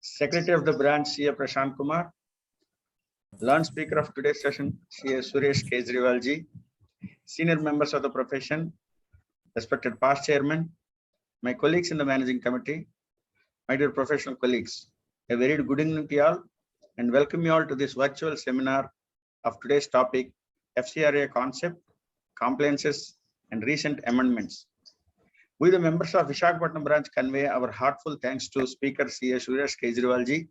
Secretary of the branch, CA Prashant Kumar. Learned speaker of today's session, CA Suresh Kejriwal ji. Senior members of the profession, respected past chairman, my colleagues in the managing committee, my dear professional colleagues, a very good evening to you all and welcome you all to this virtual seminar of today's topic, FCRA concept, compliances and recent amendments. We, the members of Visakhapatnam branch, convey our heartfelt thanks to Speaker CA Suresh Kejriwal ji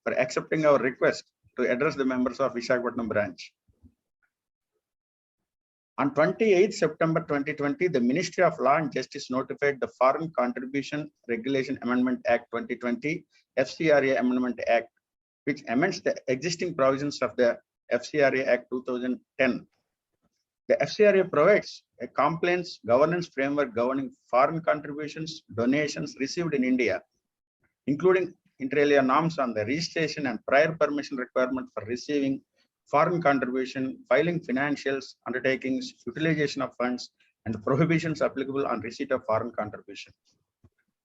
for accepting our request to address the members of Visakhapatnam branch. On 28 September 2020, the Ministry of Law and Justice notified the Foreign Contribution Regulation Amendment Act 2020, FCRA Amendment Act, which amends the existing provisions of the FCRA Act 2010. The FCRA provides a compliance governance framework governing foreign contributions, donations received in India, including inter alia norms on the registration and prior permission requirement for receiving foreign contribution, filing financials, undertakings, utilization of funds, and prohibitions applicable on receipt of foreign contribution.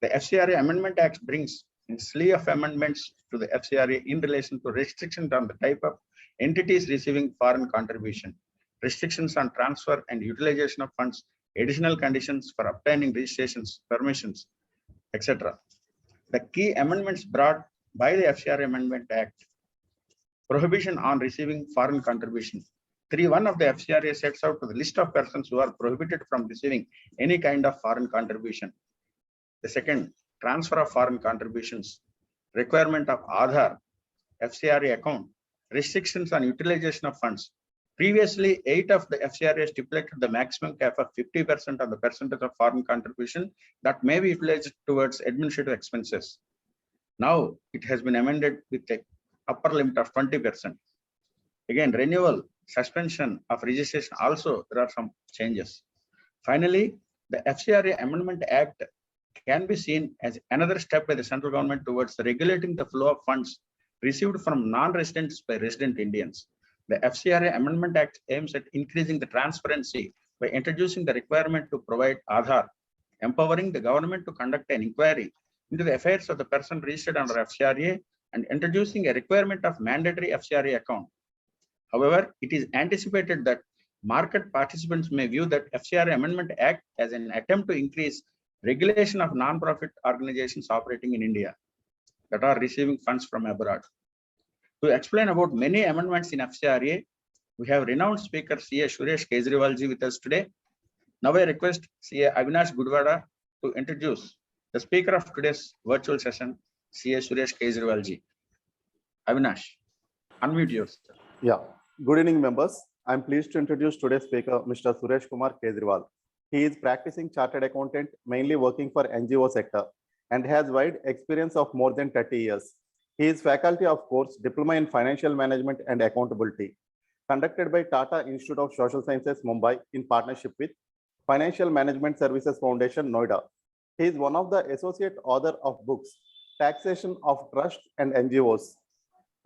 The FCRA Amendment Act brings a slew of amendments to the FCRA in relation to restrictions on the type of entities receiving foreign contribution, restrictions on transfer and utilization of funds, additional conditions for obtaining registrations, permissions, etc. The key amendments brought by the FCRA Amendment Act: prohibition on receiving foreign contribution. 3.1 of the FCRA sets out the list of persons who are prohibited from receiving any kind of foreign contribution. The second, transfer of foreign contributions, requirement of Aadhaar, FCRA account, restrictions on utilization of funds. Previously, 8 of the FCRA stipulated the maximum cap of 50% on the percentage of foreign contribution that may be utilized towards administrative expenses. Now it has been amended with a upper limit of 20%. Again, renewal, suspension of registration, also there are some changes. Finally, the FCRA Amendment Act can be seen as another step by the central government towards regulating the flow of funds received from non-residents by resident Indians. The FCRA Amendment Act aims at increasing the transparency by introducing the requirement to provide Aadhaar, empowering the government to conduct an inquiry into the affairs of the person registered under FCRA, and introducing a requirement of mandatory FCRA account. However, it is anticipated that market participants may view that FCRA Amendment Act as an attempt to increase regulation of non-profit organizations operating in India that are receiving funds from abroad. To explain about many amendments in FCRA, we have renowned speaker CA Suresh Kejriwal ji with us today. Now I request CA Avinash Gudwada to introduce the speaker of today's virtual session, CA Suresh Kejriwal ji. Avinash, unmute yourself. Yeah, good evening members. I'm pleased to introduce today's speaker, Mr. Suresh Kumar Kejriwal. He is practicing chartered accountant, mainly working for NGO sector, and has wide experience of more than 30 years. He is faculty of course Diploma in Financial Management and Accountability, conducted by Tata Institute of Social Sciences, Mumbai, in partnership with Financial Management Services Foundation, Noida. He is one of the associate author of books, Taxation of Trust and NGOs,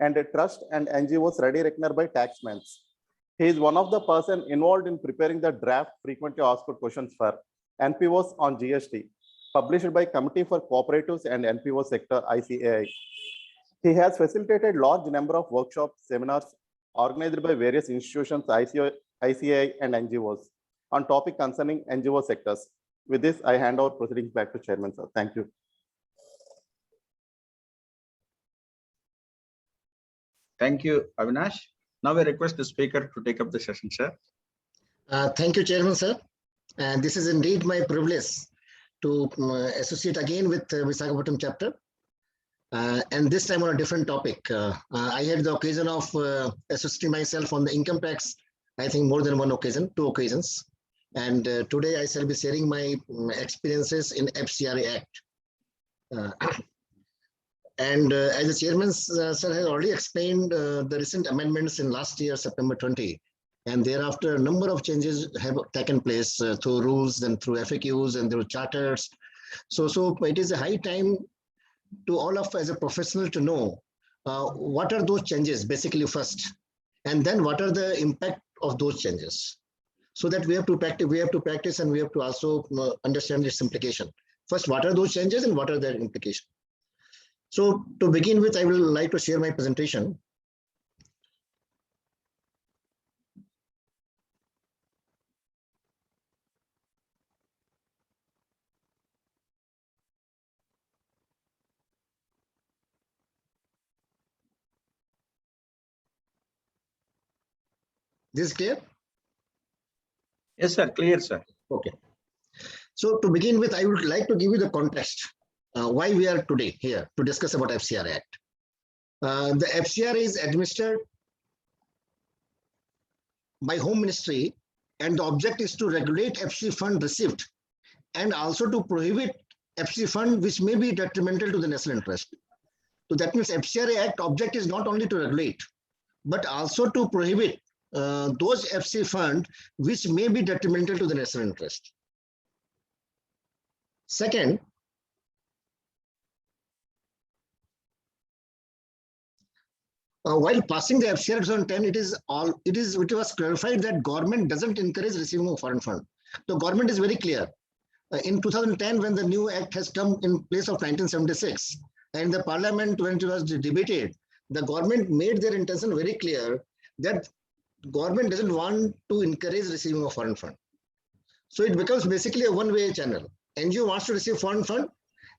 and Trust and NGOs Ready Reckoner by Taxmen. He is one of the person involved in preparing the draft frequently asked questions for NPOs on GST, published by Committee for Cooperatives and NPO Sector, ICAI. He has facilitated large number of workshops, seminars organized by various institutions, ICAI and NGOs on topic concerning NGO sectors. With this, I hand over proceedings back to Chairman, sir. Thank you. Thank you, Avinash. Now I request the speaker to take up the session, sir. Thank you, Chairman, sir. And this is indeed my privilege to associate again with Visakhapatnam chapter. And this time on a different topic. I had the occasion of associating myself on the income tax, I think more than one occasion, 2 occasions. And today I shall be sharing my experiences in FCRA Act. And as the chairman sir has already explained the recent amendments in last year, September 20, and thereafter a number of changes have taken place through rules and through FAQs and through charters. So it is a high time to all of us as a professional to know what are those changes basically first, and then what are the impact of those changes. So that we have to practice and we have to also understand its implication. First, what are those changes and what are their implications? So to begin with, I will like to share my presentation. This is clear? Yes, sir. Clear, sir. Okay. So to begin with, I would like to give you the context why we are today here to discuss about FCRA Act. The FCRA is administered by Home Ministry, and the object is to regulate FC fund received and also to prohibit FC fund which may be detrimental to the national interest. So that means FCRA Act object is not only to regulate, but also to prohibit those FC fund which may be detrimental to the national interest. Second, while passing the FCRA 2010, it was clarified that government doesn't encourage receiving of foreign fund. The government is very clear. In 2010, when the new act has come in place of 1976, and the parliament, when it was debated, the government made their intention very clear that government doesn't want to encourage receiving of foreign fund. So it becomes basically a one-way channel. NGO wants to receive foreign fund,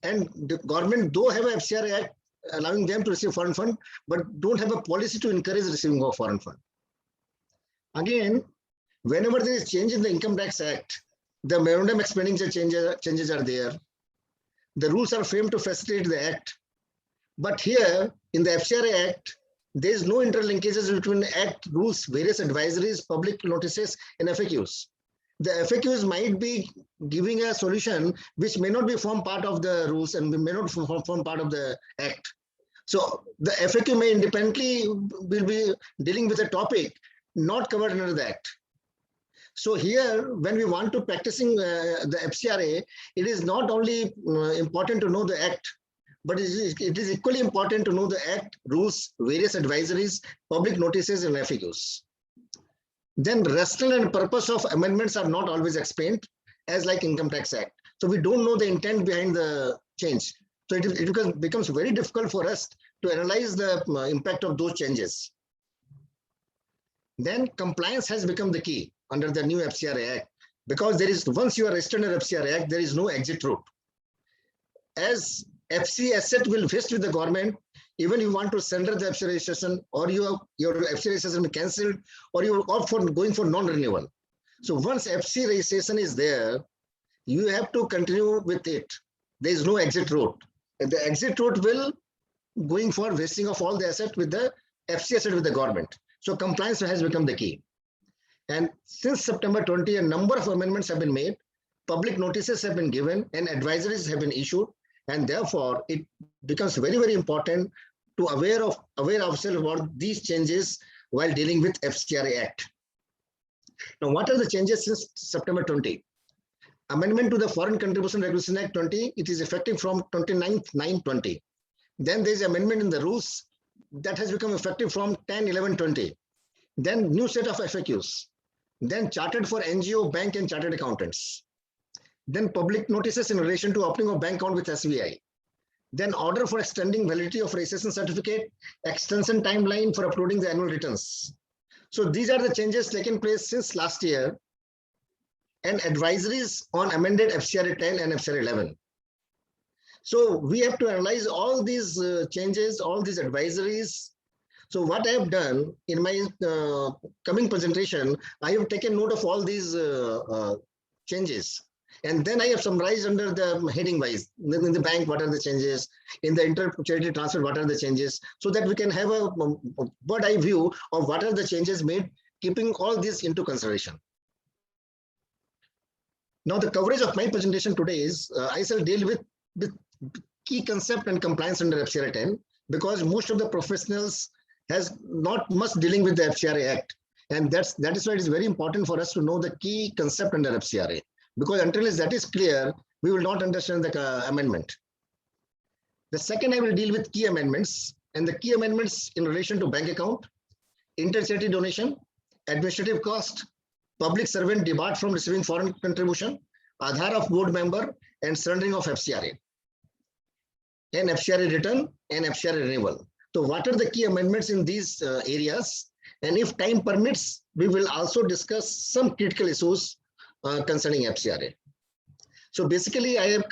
and the government though have a FCRA Act allowing them to receive foreign fund, but don't have a policy to encourage receiving of foreign fund. Again, whenever there is change in the Income Tax Act, the memorandum expenditure changes are there. The rules are framed to facilitate the act. But here in the FCRA Act, there is no interlinkages between Act rules, various advisories, public notices, and FAQs. The FAQs might be giving a solution which may not be form part of the rules and may not form part of the Act. So the FAQ may independently will be dealing with a topic not covered under the Act. So here, when we want to practicing the FCRA, it is not only important to know the Act, but it is equally important to know the Act, rules, various advisories, public notices, and FAQs. Then rationale and purpose of amendments are not always explained, as like Income Tax Act. So we don't know the intent behind the change. So it becomes very difficult for us to analyze the impact of those changes. Then compliance has become the key under the new FCRA Act, because there is, once you are registered under FCRA Act, there is no exit route. As FC asset will vest with the government, even you want to surrender the FC registration, or your FC registration will be cancelled, or you opt for going for non-renewal. So once FC registration is there, you have to continue with it. There is no exit route. And the exit route will going for vesting of all the asset with the FC asset with the government. So compliance has become the key. And since September 20, a number of amendments have been made, public notices have been given, and advisories have been issued. And therefore, it becomes very, very important to aware ourselves about these changes while dealing with FCRA Act. Now, what are the changes since September 20? Amendment to the Foreign Contribution Regulation Act 20, it is effective from 29/9/20. Then there is amendment in the rules that has become effective from 10/11/20. Then new set of FAQs. Then chartered for NGO, bank, and chartered accountants. Then public notices in relation to opening of bank account with SBI. Then order for extending validity of registration certificate, extension timeline for uploading the annual returns. So these are the changes taken place since last year, and advisories on amended FCRA 10 and FCRA 11. So we have to analyze all these changes, all these advisories. So what I have done in my coming presentation, I have taken note of all these changes. And then I have summarized under the heading wise, in the bank, what are the changes, in the inter-charity transfer, what are the changes, so that we can have a bird eye view of what are the changes made, keeping all this into consideration. Now, the coverage of my presentation today is, I shall deal with key concept and compliance under FCRA 10, because most of the professionals has not much dealing with the FCRA Act. And that is why it is very important for us to know the key concept under FCRA. Because until that is clear, we will not understand the amendment. The second, I will deal with key amendments, and the key amendments in relation to bank account, inter-charity donation, administrative cost, public servant debarred from receiving foreign contribution, Aadhaar of board member, and surrendering of FCRA, and FCRA return and FCRA renewal. So what are the key amendments in these areas? And if time permits, we will also discuss some critical issues concerning FCRA. So basically, I have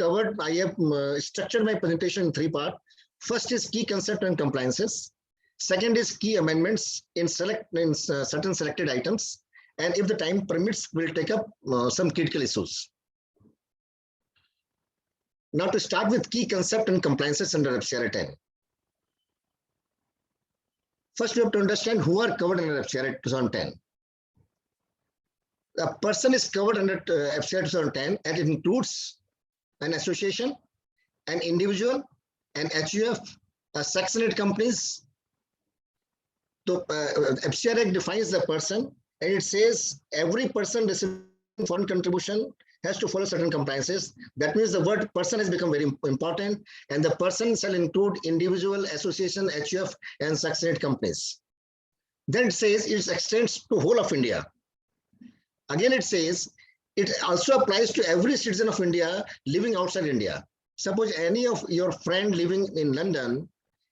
structured my presentation in three parts. First is key concept and compliances. Second is key amendments in certain selected items. And if the time permits, we'll take up some critical issues. Now to start with key concept and compliances under FCRA 10. First, we have to understand who are covered under FCRA 2010. A person is covered under FCRA 2010, and it includes an association, an individual, an HUF, Section 8 companies. So FCRA defines the person, and it says every person receiving foreign contribution has to follow certain compliances. That means the word person has become very important, and the person shall include individual, association, HUF, and Section 8 companies. Then it says it extends to whole of India. Again, it says it also applies to every citizen of India living outside India. Suppose any of your friend living in London,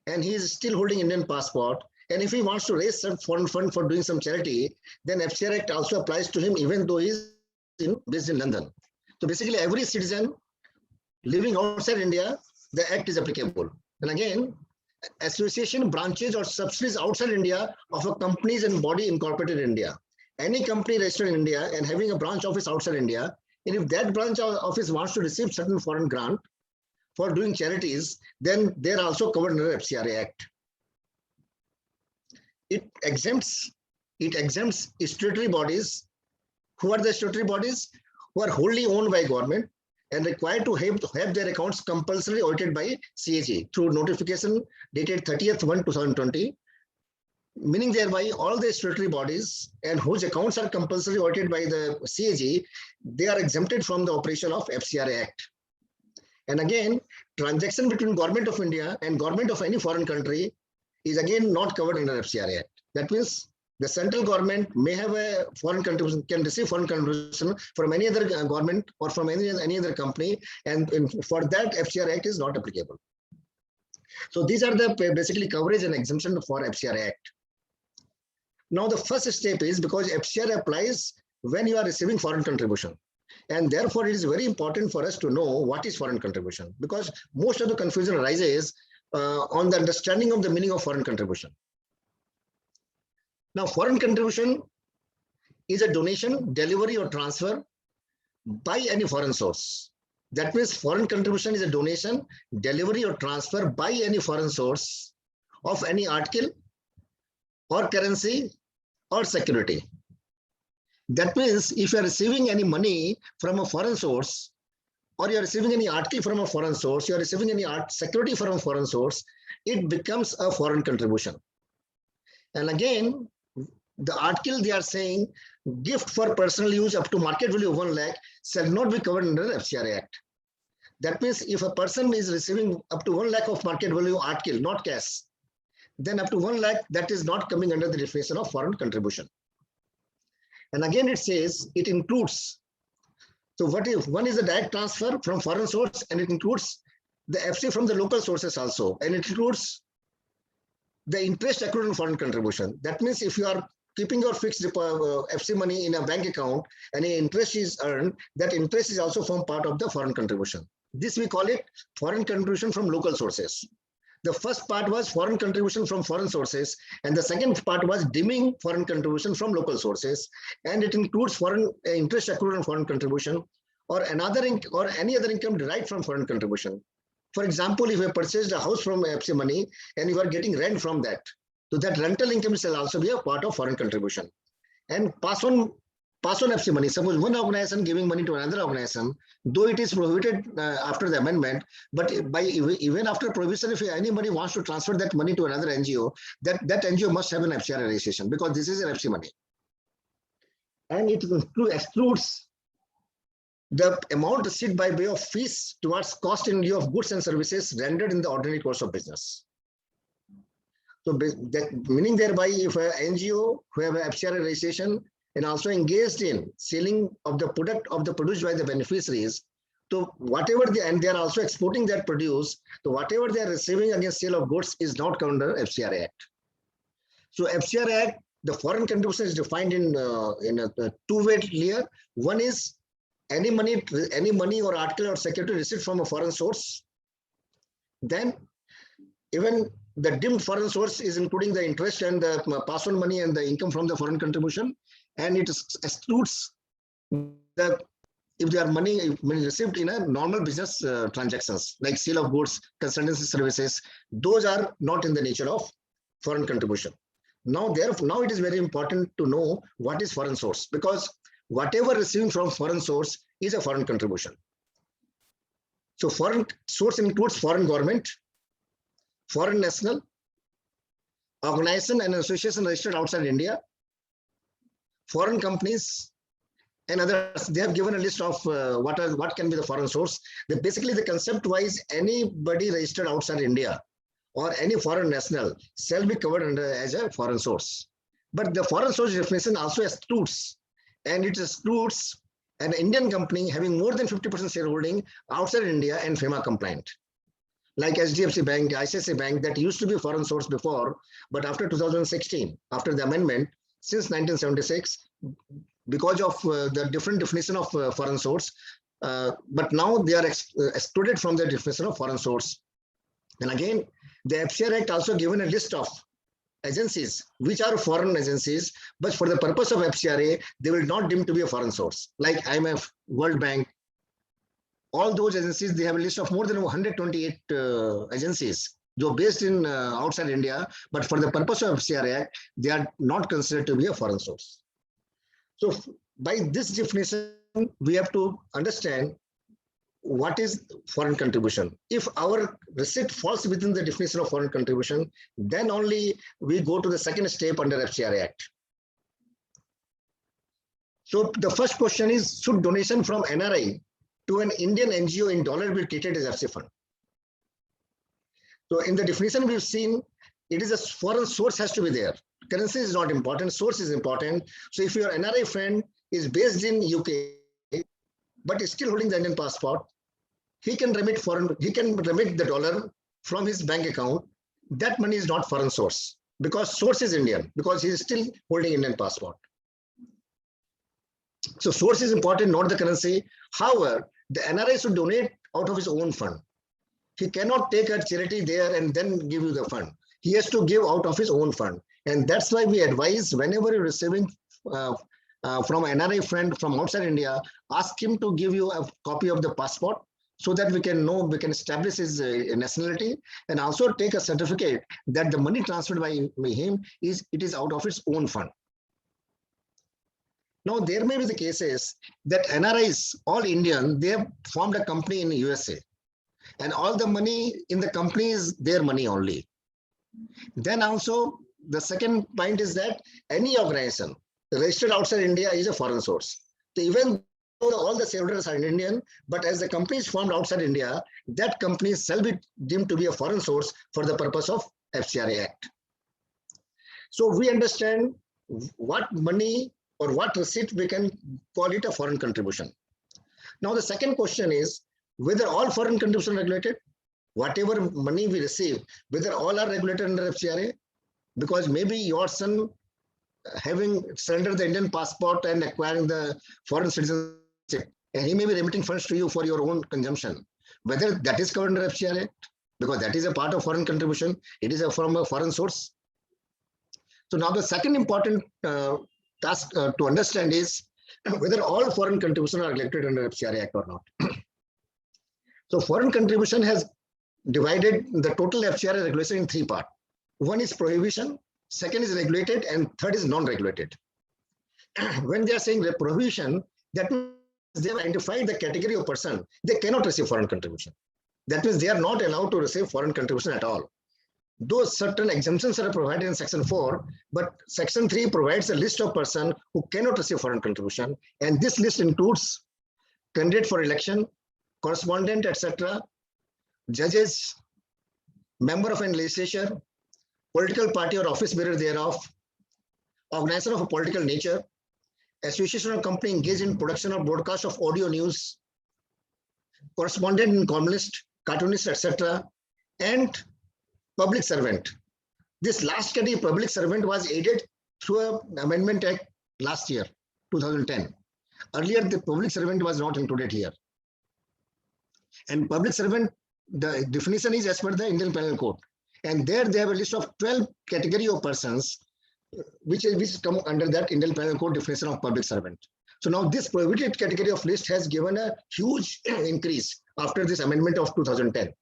and he is still holding Indian passport, and if he wants to raise some foreign fund for doing some charity, then FCRA Act also applies to him, even though he is based in London. So basically, every citizen living outside India, the Act is applicable. And again, association, branches, or subsidiaries outside India of a companies and body incorporated in India. Any company registered in India and having a branch office outside India, and if that branch office wants to receive certain foreign grant for doing charities, then they're also covered under FCRA Act. It exempts statutory bodies. Who are the statutory bodies? Who are wholly owned by government and required to have their accounts compulsorily audited by CAG through notification dated 30th 1, 2020. Meaning thereby all the statutory bodies and whose accounts are compulsorily audited by the CAG, they are exempted from the operation of FCRA Act. And again, transaction between government of India and government of any foreign country is again not covered under FCRA Act. That means the central government may have a foreign contribution, can receive foreign contribution from any other government or from any other company, and for that FCRA Act is not applicable. So these are the basically coverage and exemption for FCRA Act. Now the first step is because FCRA applies when you are receiving foreign contribution. And therefore, it is very important for us to know what is foreign contribution, because most of the confusion arises on the understanding of the meaning of foreign contribution. Now, foreign contribution is a donation, delivery, or transfer by any foreign source. That means foreign contribution is a donation, delivery, or transfer by any foreign source of any article or currency or security. That means if you are receiving any money from a foreign source, or you are receiving any article from a foreign source, you are receiving any security from a foreign source, it becomes a foreign contribution. And again, the article they are saying gift for personal use up to market value of 1 lakh shall not be covered under the FCRA Act. That means if a person is receiving up to 1 lakh of market value article, not cash, then up to 1 lakh, that is not coming under the definition of foreign contribution. And again, it says it includes. So what if one is a direct transfer from foreign source, and it includes the FC from the local sources also, and it includes the interest accrued on foreign contribution. That means if you are keeping your fixed FC money in a bank account and interest is earned, that interest is also form part of the foreign contribution. This we call it foreign contribution from local sources. The first part was foreign contribution from foreign sources, and the second part was deeming foreign contribution from local sources, and it includes foreign interest accrued on foreign contribution or any other income derived from foreign contribution. For example, if you purchased a house from FC money and you are getting rent from that, so that rental income shall also be a part of foreign contribution. And pass on FC money. Suppose one organization giving money to another organization, though it is prohibited after the amendment, but even after prohibition, if anybody wants to transfer that money to another NGO, that NGO must have an FCRA registration, because this is an FC money. And it excludes the amount received by way of fees towards cost in lieu of goods and services rendered in the ordinary course of business. So that meaning thereby, if an NGO who have an FCRA registration and also engaged in selling of the product of the produced by the beneficiaries So whatever and they are also exporting that produce, so whatever they are receiving against sale of goods is not covered under FCRA Act. So FCRA Act, the foreign contribution is defined in a two-way layer. One is any money or article or security received from a foreign source. Then even the deemed foreign source is including the interest and the pass on money and the income from the foreign contribution, and it excludes the if they are money received in a normal business transactions like sale of goods, consultancy services. Those are not in the nature of foreign contribution. Now it is very important to know what is foreign source, because whatever receiving from foreign source is a foreign contribution. So foreign source includes foreign government, foreign national, organization and association registered outside India, foreign companies, and others. They have given a list of what can be the foreign source. Basically, the concept wise, anybody registered outside India or any foreign national shall be covered under as a foreign source. But the foreign source definition also excludes, and it excludes an Indian company having more than 50% shareholding outside India and FEMA compliant, like HDFC Bank, ICICI Bank, that used to be foreign source before, but after 2016, after the amendment, since 1976, because of the different definition of foreign source, but now they are excluded from the definition of foreign source. And again, the FCRA Act also given a list of agencies which are foreign agencies, but for the purpose of FCRA, they will not deem to be a foreign source, like IMF, World Bank. All those agencies, they have a list of more than 128 agencies, though based in outside India, but for the purpose of FCRA Act, they are not considered to be a foreign source. So by this definition, we have to understand what is foreign contribution. If our receipt falls within the definition of foreign contribution, then only we go to the second step under FCRA Act. So the first question is, should donation from NRI to an Indian NGO in dollar be treated as FC fund? So in the definition we've seen, it is a foreign source has to be there. Currency is not important, source is important. So if your NRI friend is based in UK, but is still holding the Indian passport, he can remit the dollar from his bank account. That money is not foreign source, because source is Indian, because he is still holding Indian passport. So source is important, not the currency. However, the NRI should donate out of his own fund. He cannot take a charity there and then give you the fund. He has to give out of his own fund. And that's why we advise, whenever you're receiving from an NRI friend from outside India, ask him to give you a copy of the passport, so that we can know, we can establish his nationality, and also take a certificate that the money transferred by him is out of its own fund. Now, there may be the cases that NRIs, all Indian, they have formed a company in the USA, and all the money in the company is their money only. Then also, the second point is that any organization registered outside India is a foreign source. So even all the shareholders are Indian, but as the company is formed outside India, that company shall be deemed to be a foreign source for the purpose of FCRA Act. So we understand what money or what receipt we can call it a foreign contribution. Now the second question is whether all foreign contributions are regulated. Whatever money we receive, whether all are regulated under FCRA, because maybe your son having surrendered the Indian passport and acquiring the foreign citizenship, and he may be remitting funds to you for your own consumption. Whether that is covered under FCRA, because that is a part of foreign contribution, it is from a foreign source. So now the second important task to understand is whether all foreign contributions are regulated under FCRA Act or not. So foreign contribution has divided the total FCRA regulation in three parts. One is prohibition, second is regulated, and third is non-regulated. When they are saying prohibition, that means they have identified the category of person, they cannot receive foreign contribution. That means they are not allowed to receive foreign contribution at all. Those certain exemptions are provided in Section 4, but Section 3 provides a list of persons who cannot receive foreign contribution. And this list includes candidate for election, correspondent, etc., judges, member of an legislature, political party or office bearer thereof, organization of a political nature, association or company engaged in production or broadcast of audio news, correspondent and columnist, cartoonist, etc., and public servant. This last category, public servant, was added through an amendment act last year, 2010. Earlier, the public servant was not included here. And public servant, the definition is as per the Indian Penal Code. And there they have a list of 12 category of persons which come under that Indian Penal Code definition of public servant. So now this prohibited category of list has given a huge increase after this amendment of 2010.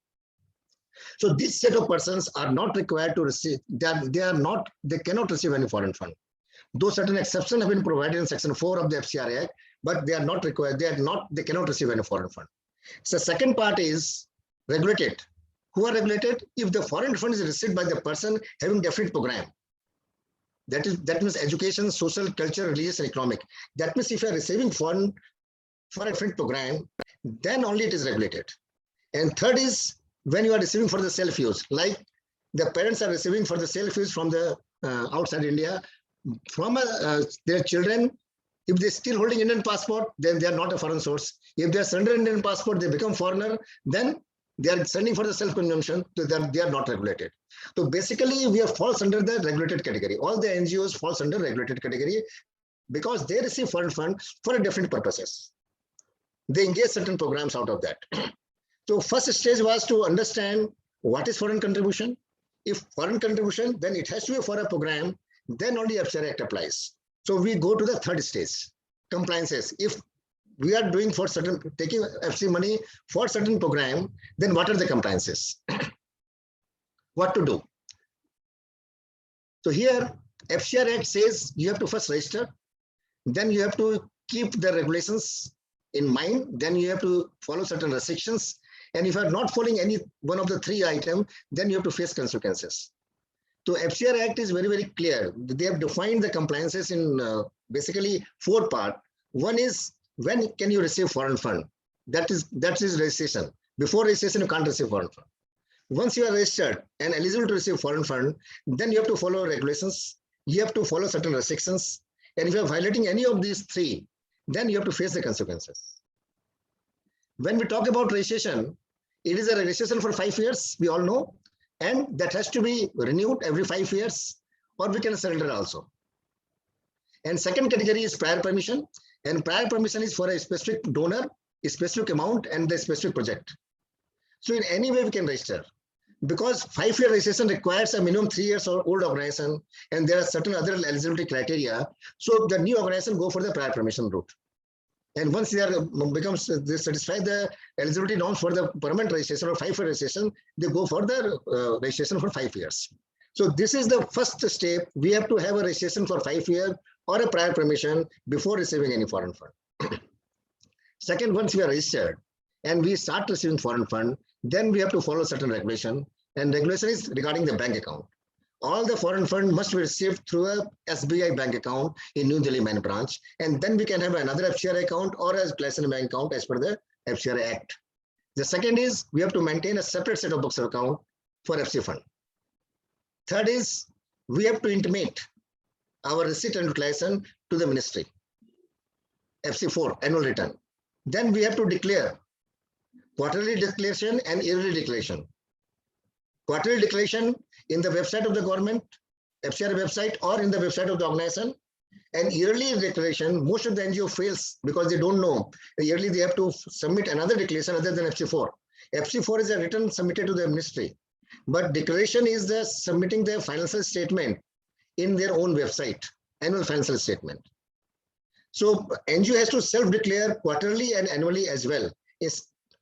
So this set of persons are not required to receive, they cannot receive any foreign fund. Though certain exceptions have been provided in section 4 of the FCRA Act, but they are not required, they cannot receive any foreign fund. So second part is regulated. Who are regulated? If the foreign fund is received by the person having definite program. That means education, social, culture, religious, and economic. That means if you are receiving fund for a different program, then only it is regulated. And third is when you are receiving for the self-use, like the parents are receiving for the self-use from the outside India, from their children. If they're still holding Indian passport, then they are not a foreign source. If they are sending Indian passport, they become foreigner, then they are sending for the self-consumption, so they are not regulated. So basically, we are falls under the regulated category. All the NGOs falls under regulated category because they receive foreign fund for a different purposes. They engage certain programs out of that. So first stage was to understand what is foreign contribution. If foreign contribution, then it has to be for a program, then only FCRA Act applies. So we go to the third stage, compliances. If we are doing for certain, taking FC money for certain program, then what are the compliances? What to do? So here, FCRA Act says you have to first register, then you have to keep the regulations in mind, then you have to follow certain restrictions. And if you are not following any one of the three items, then you have to face consequences. So FCRA Act is very, very clear. They have defined the compliances in basically 4 parts. One is when can you receive foreign fund? That is registration. Before registration, you can't receive foreign fund. Once you are registered and eligible to receive foreign fund, then you have to follow regulations. You have to follow certain restrictions. And if you are violating any of these 3, then you have to face the consequences. When we talk about registration, it is a registration for 5 years, we all know, and that has to be renewed every 5 years, or we can surrender also. And second category is prior permission, and prior permission is for a specific donor, a specific amount, and the specific project. So in any way we can register, because 5-year registration requires a minimum 3 years old organization, and there are certain other eligibility criteria. So the new organization go for the prior permission route. And once they satisfy the eligibility norms for the permanent registration or 5-year registration, they go for the registration for 5 years. So this is the first step. We have to have a registration for 5 years or a prior permission before receiving any foreign fund. Second, once we are registered and we start receiving foreign fund, then we have to follow certain regulation. And regulation is regarding the bank account. All the foreign fund must be received through a SBI bank account in New Delhi main branch. And then we can have another FCRA account or a platinum bank account as per the FCRA Act. The second is we have to maintain a separate set of books of account for FC fund. Third is we have to intimate our receipt and utilization to the ministry. FC4, annual return. Then we have to declare quarterly declaration and yearly declaration. Quarterly declaration in the website of the government, FCRA website, or in the website of the organization. And yearly declaration, most of the NGO fails because they don't know. Yearly they have to submit another declaration other than FC4. FC4 is a return submitted to the ministry. But declaration is the submitting their financial statement in their own website, annual financial statement. So NGO has to self-declare quarterly and annually as well,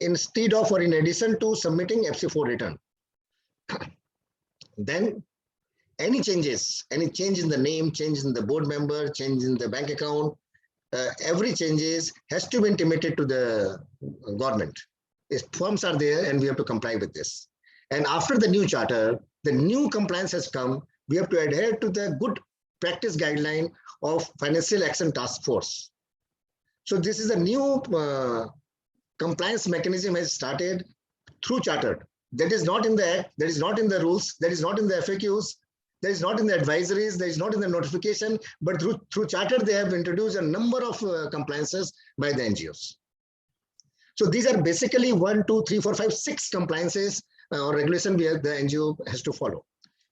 instead of or in addition to submitting FC4 return. Then any changes, any change in the name, change in the board member, change in the bank account, every changes has to be intimated to the government. Its forms are there and we have to comply with this. And after the new charter, the new compliance has come, we have to adhere to the good practice guideline of Financial Action Task Force. So this is a new compliance mechanism has started through charter. That is not in the act, that is not in the rules, that is not in the FAQs, that is not in the advisories, that is not in the notification, but through charter they have introduced a number of compliances by the NGOs. So these are basically 1, 2, 3, 4, 5, 6 compliances or regulation the NGO has to follow.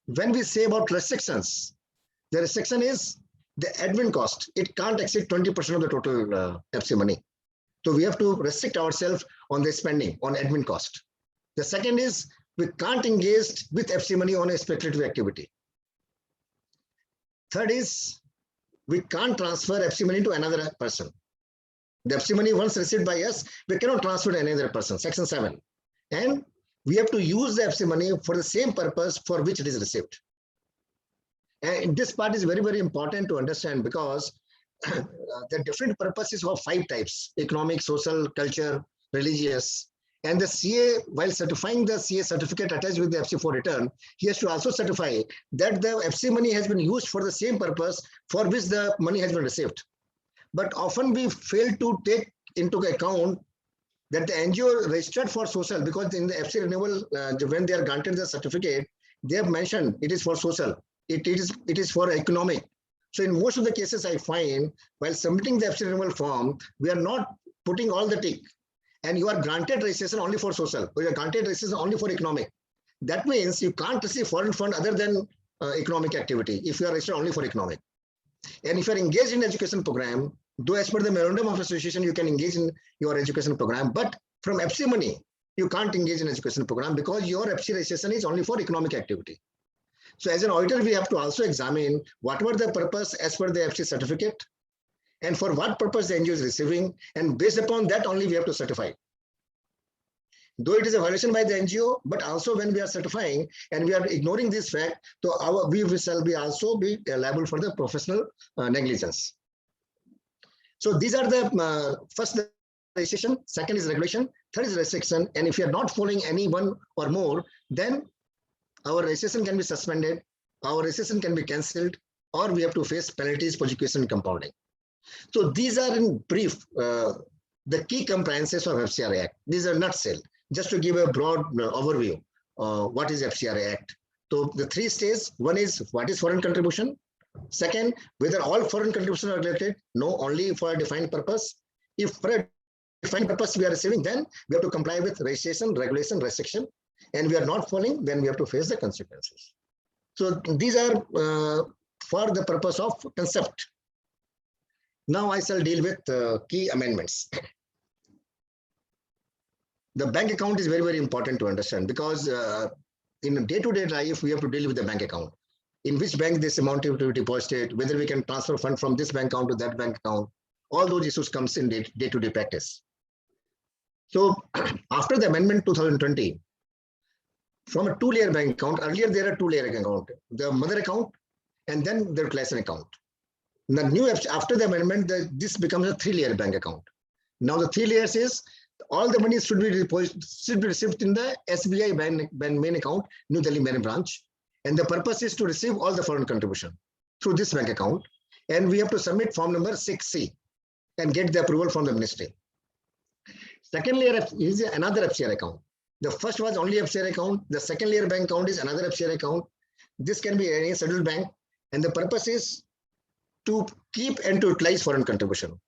When we say about restrictions, the restriction is the admin cost. It can't exceed 20% of the total FC money. So we have to restrict ourselves on the spending on admin cost. The second is we can't engage with FC money on a speculative activity. Third is we can't transfer FC money to another person. The FC money once received by us, we cannot transfer to another person, section 7. And we have to use the FC money for the same purpose for which it is received. And this part is very, very important to understand because the different purposes of 5 types: economic, social, culture, religious. And the CA, while certifying the CA certificate attached with the FC4 return, he has to also certify that the FC money has been used for the same purpose for which the money has been received. But often we fail to take into account that the NGO registered for social, because in the FC renewal, when they are granted the certificate, they have mentioned it is for social, it is for economic. So in most of the cases I find, while submitting the FC renewal form, we are not putting all the tick. And you are granted registration only for social, or you are granted registration only for economic. That means you can't receive foreign fund other than economic activity if you are registered only for economic. And if you are engaged in education program, though as per the memorandum of association, you can engage in your education program, but from FC money, you can't engage in education program because your FC registration is only for economic activity. So as an auditor, we have to also examine what were the purpose as per the FC certificate, and for what purpose the NGO is receiving, and based upon that only we have to certify. Though it is a violation by the NGO, but also when we are certifying and we are ignoring this fact, so we shall be also be liable for the professional negligence. So these are the first registration, second is regulation, third is restriction, and if you are not following any one or more, then our registration can be suspended, our registration can be cancelled, or we have to face penalties, prosecution, and compounding. So these are in brief the key compliances of FCRA Act. These are nutshell, just to give a broad overview. What is FCRA Act? So the 3 stages: one is what is foreign contribution. Second, whether all foreign contributions are related. No, only for a defined purpose. If for a defined purpose we are receiving, then we have to comply with registration, regulation, restriction, and we are not following, then we have to face the consequences. So these are for the purpose of concept. Now I shall deal with key amendments. The bank account is very, very important to understand because in day-to-day life, we have to deal with the bank account. In which bank this amount to be deposited, whether we can transfer fund from this bank account to that bank account, all those issues comes in day-to-day practice. So after the amendment 2020, from a 2-layer bank account, earlier there are 2-layer account, the mother account and then the utilization account. The new after the amendment, this becomes a 3-layer bank account. Now the 3 layers is all the money should be received in the SBI main account, New Delhi main branch, and the purpose is to receive all the foreign contribution through this bank account, and we have to submit form number 6C and get the approval from the ministry. Second layer is another FCR account. The first was only FCR account. The second layer bank account is another FCR account. This can be any scheduled bank, and the purpose is to keep and to utilize foreign contribution.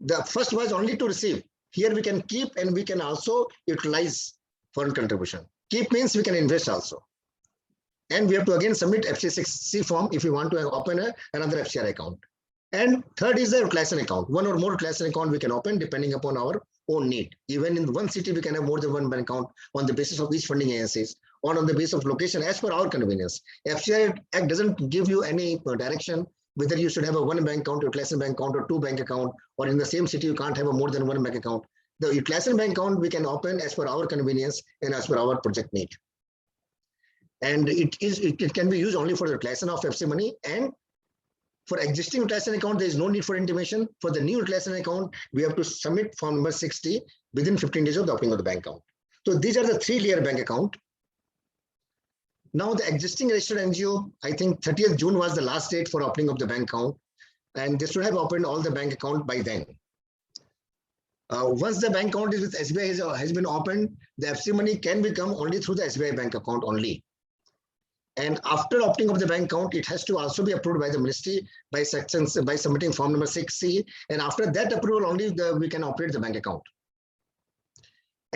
The first was only to receive. Here we can keep and we can also utilize foreign contribution. Keep means we can invest also. And we have to again submit FC6C form if we want to open another FCR account. And third is the utilization account. One or more utilization account we can open depending upon our own need. Even in one city, we can have more than one bank account on the basis of each funding agencies or on the basis of location as per our convenience. FCR Act doesn't give you any direction whether you should have a one bank account, utilization bank account, or 2 bank account, or in the same city you can't have a more than 1 bank account. The utilization bank account we can open as per our convenience and as per our project need. And it can be used only for the utilization of FC money, and for existing utilization account there is no need for intimation. For the new utilization account we have to submit form number 60 within 15 days of the opening of the bank account. So these are the 3-layer bank account. Now the existing registered NGO, I think 30th June was the last date for opening of the bank account, and they should have opened all the bank account by then. Once the bank account is with SBI has been opened, the FC money can become only through the SBI bank account only. And after opening of the bank account, it has to also be approved by the ministry by sections by submitting form number 6C. And after that approval only we can operate the bank account.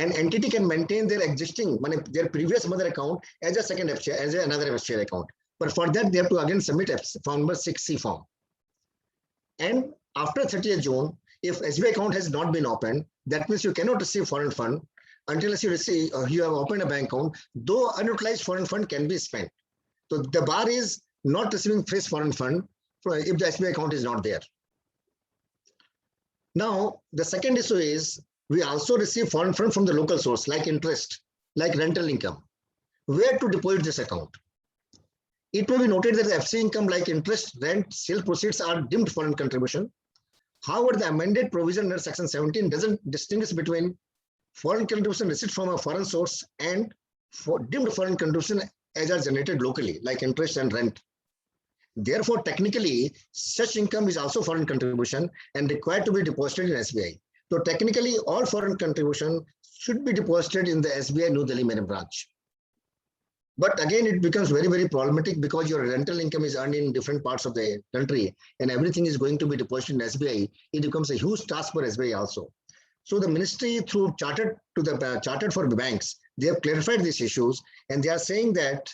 An entity can maintain their existing, their previous mother account as a second FCI, as another FCI account. But for that, they have to again submit form number 6C form. And after 30th June, if SBI account has not been opened, that means you cannot receive foreign fund until you receive, you have opened a bank account, though unutilized foreign fund can be spent. So the bar is not receiving fresh foreign fund if the SBI account is not there. Now, the second issue is we also receive foreign fund from the local source like interest, like rental income. Where to deposit this account? It may be noted that the FC income like interest, rent, sale proceeds are deemed foreign contribution. However, the amended provision under section 17 doesn't distinguish between foreign contribution received from a foreign source and deemed foreign contribution as are generated locally, like interest and rent. Therefore, technically, such income is also foreign contribution and required to be deposited in SBI. So technically, all foreign contribution should be deposited in the SBI New Delhi main branch. But again, it becomes very, very problematic because your rental income is earned in different parts of the country and everything is going to be deposited in SBI. It becomes a huge task for SBI also. So the ministry through chartered for banks, they have clarified these issues and they are saying that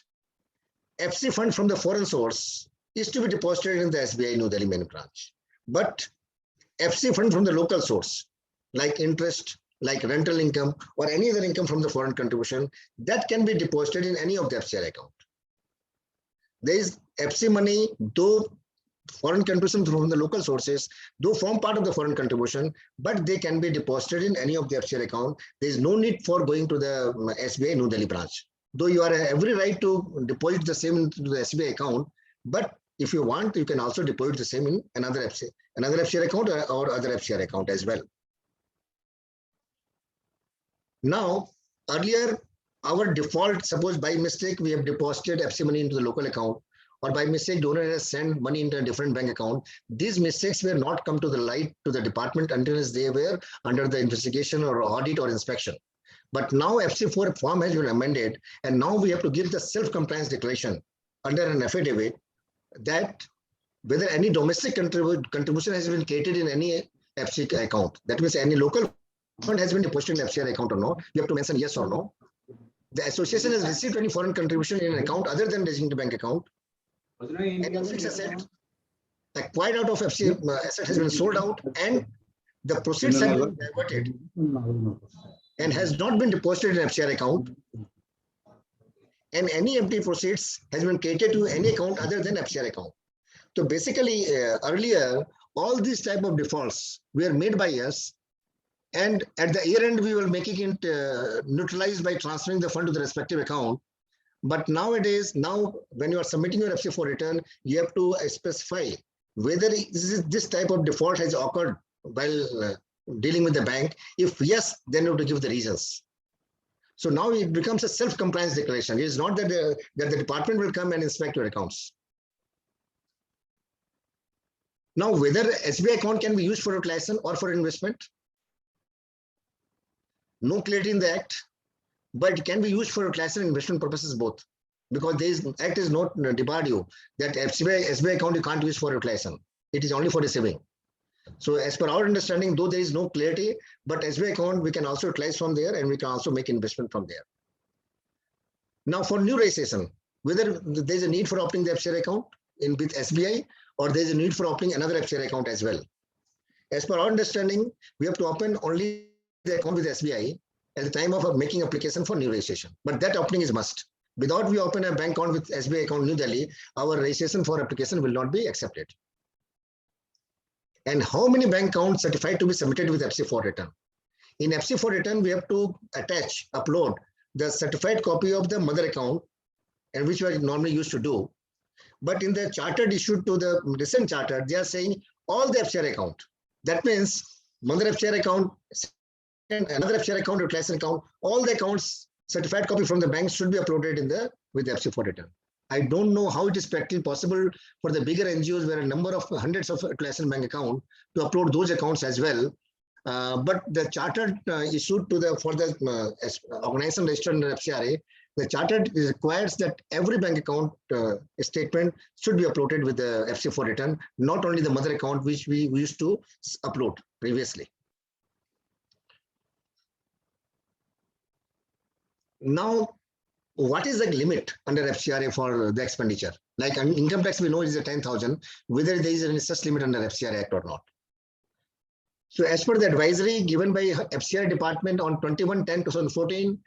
FC fund from the foreign source is to be deposited in the SBI New Delhi main branch. But FC fund from the local source, like interest, like rental income or any other income from the foreign contribution, that can be deposited in any of the FCI account. There is FC money, though foreign contribution from the local sources, though form part of the foreign contribution, but they can be deposited in any of the FCI account. There is no need for going to the SBI New Delhi branch. Though you are every right to deposit the same into the SBI account, but if you want, you can also deposit the same in another FCI account or other FCI account as well. Now, earlier, our default, suppose by mistake, we have deposited FC money into the local account, or by mistake, donor has sent money into a different bank account. These mistakes were not come to the light to the department until they were under the investigation or audit or inspection. But now FC4 form has been amended, and now we have to give the self-compliance declaration under an affidavit that whether any domestic contribution has been created in any FC account. That means any local fund has been deposited in FCI account or no, you have to mention yes or no. The association has received any foreign contribution in an account other than designated bank account. Any fixed asset acquired out of FCI asset has been sold out and the proceeds have been diverted and has not been deposited in FCI account. And any empty proceeds has been created to any account other than FCI account. So basically, earlier, all these type of defaults were made by us. And at the year end, we were making it neutralized by transferring the fund to the respective account. But nowadays, when you are submitting your FC4 return, you have to specify whether this type of default has occurred while dealing with the bank. If yes, then you have to give the reasons. So now it becomes a self-compliance declaration. It is not that the department will come and inspect your accounts. Now, whether SBI account can be used for utilization or for investment, no clarity in the act, but it can be used for utilization and investment purposes both, because this act is not debarred you that SBI account you can't use for utilization. It is only for receiving. So as per our understanding, though there is no clarity, but SBI account we can also utilize from there and we can also make investment from there. Now for new registration, whether there is a need for opening the FCI account with SBI or there is a need for opening another FCI account as well. As per our understanding, we have to open only the account with SBI at the time of making application for new registration. But that opening is must. Without we open a bank account with SBI account New Delhi, our registration for application will not be accepted. And how many bank accounts certified to be submitted with FC4 return? In FC4 return, we have to upload the certified copy of the mother account, and which we normally used to do. But in the chartered issued to the recent charter, they are saying all the FCI account. That means mother FCI account and another FCI account, utilization account, all the accounts certified copy from the bank should be uploaded with the FC4 return. I don't know how it is practically possible for the bigger NGOs where a number of hundreds of utilization bank account to upload those accounts as well. But the chartered issued to for the organization registered under FCRA, the chartered requires that every bank account statement should be uploaded with the FC4 return, not only the mother account which we used to upload previously. Now, what is the limit under FCRA for the expenditure? Like income tax, we know is a 10,000, whether there is any such limit under FCRA Act or not. So as per the advisory given by FCRA department on 21/10/2014,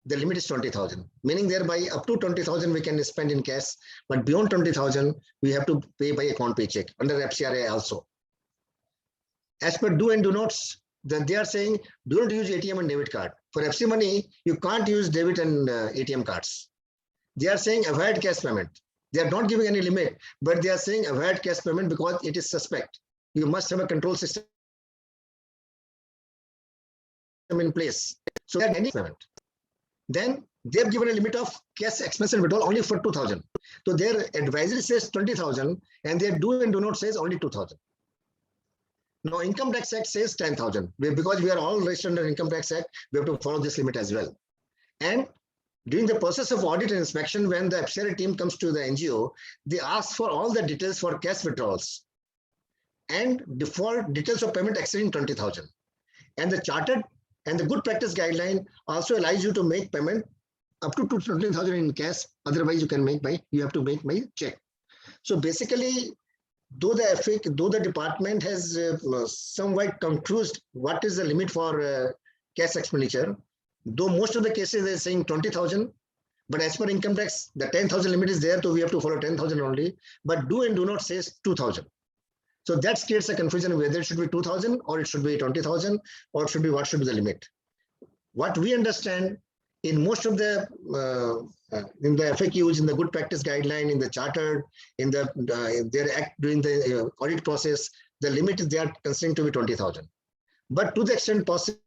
the limit is 20,000, meaning thereby up to 20,000 we can spend in cash, but beyond 20,000 we have to pay by account paycheck under FCRA also. As per do and do nots, then they are saying do not use ATM and debit card. For FC money, you can't use debit and ATM cards. They are saying avoid cash payment. They are not giving any limit, but they are saying avoid cash payment because it is suspect. You must have a control system in place. So that any payment. Then they have given a limit of cash expense and withdrawal only for 2,000. So their advisory says 20,000 and their do and do not says only 2,000. Now Income Tax Act says 10,000. Because we are all registered under Income Tax Act, we have to follow this limit as well. And during the process of audit and inspection, when the FCRA team comes to the NGO, they ask for all the details for cash withdrawals and default details of payment exceeding 20,000. And the chartered and the good practice guideline also allows you to make payment up to 20,000 in cash. Otherwise, you have to make by check. So basically, though the department has somewhat confused what is the limit for cash expenditure, though most of the cases they're saying 20,000, but as per income tax, the 10,000 limit is there, so we have to follow 10,000 only. But do and do not says 2,000. So that creates a confusion whether it should be 2,000 or it should be 20,000 or it should be what should be the limit. What we understand in most of the in the FAQs, in the good practice guideline, in the chartered, in the their act during the audit process, the limit is they are considering to be 20,000. But to the extent possible,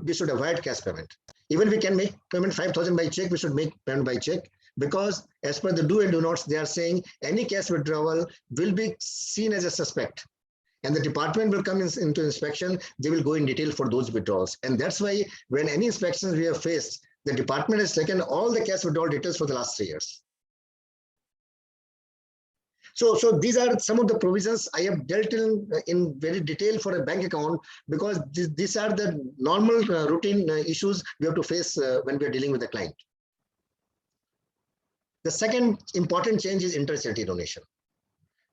we should avoid cash payment. Even we can make payment 5,000 by check, we should make payment by check, because as per the do and do nots, they are saying any cash withdrawal will be seen as a suspect. And the department will come into inspection, they will go in detail for those withdrawals. And that's why when any inspections we have faced, the department has taken all the cash withdrawal details for the last 3 years. So these are some of the provisions I have dealt in very detail for a bank account, because these are the normal routine issues we have to face when we are dealing with the client. The second important change is inter-charity donation.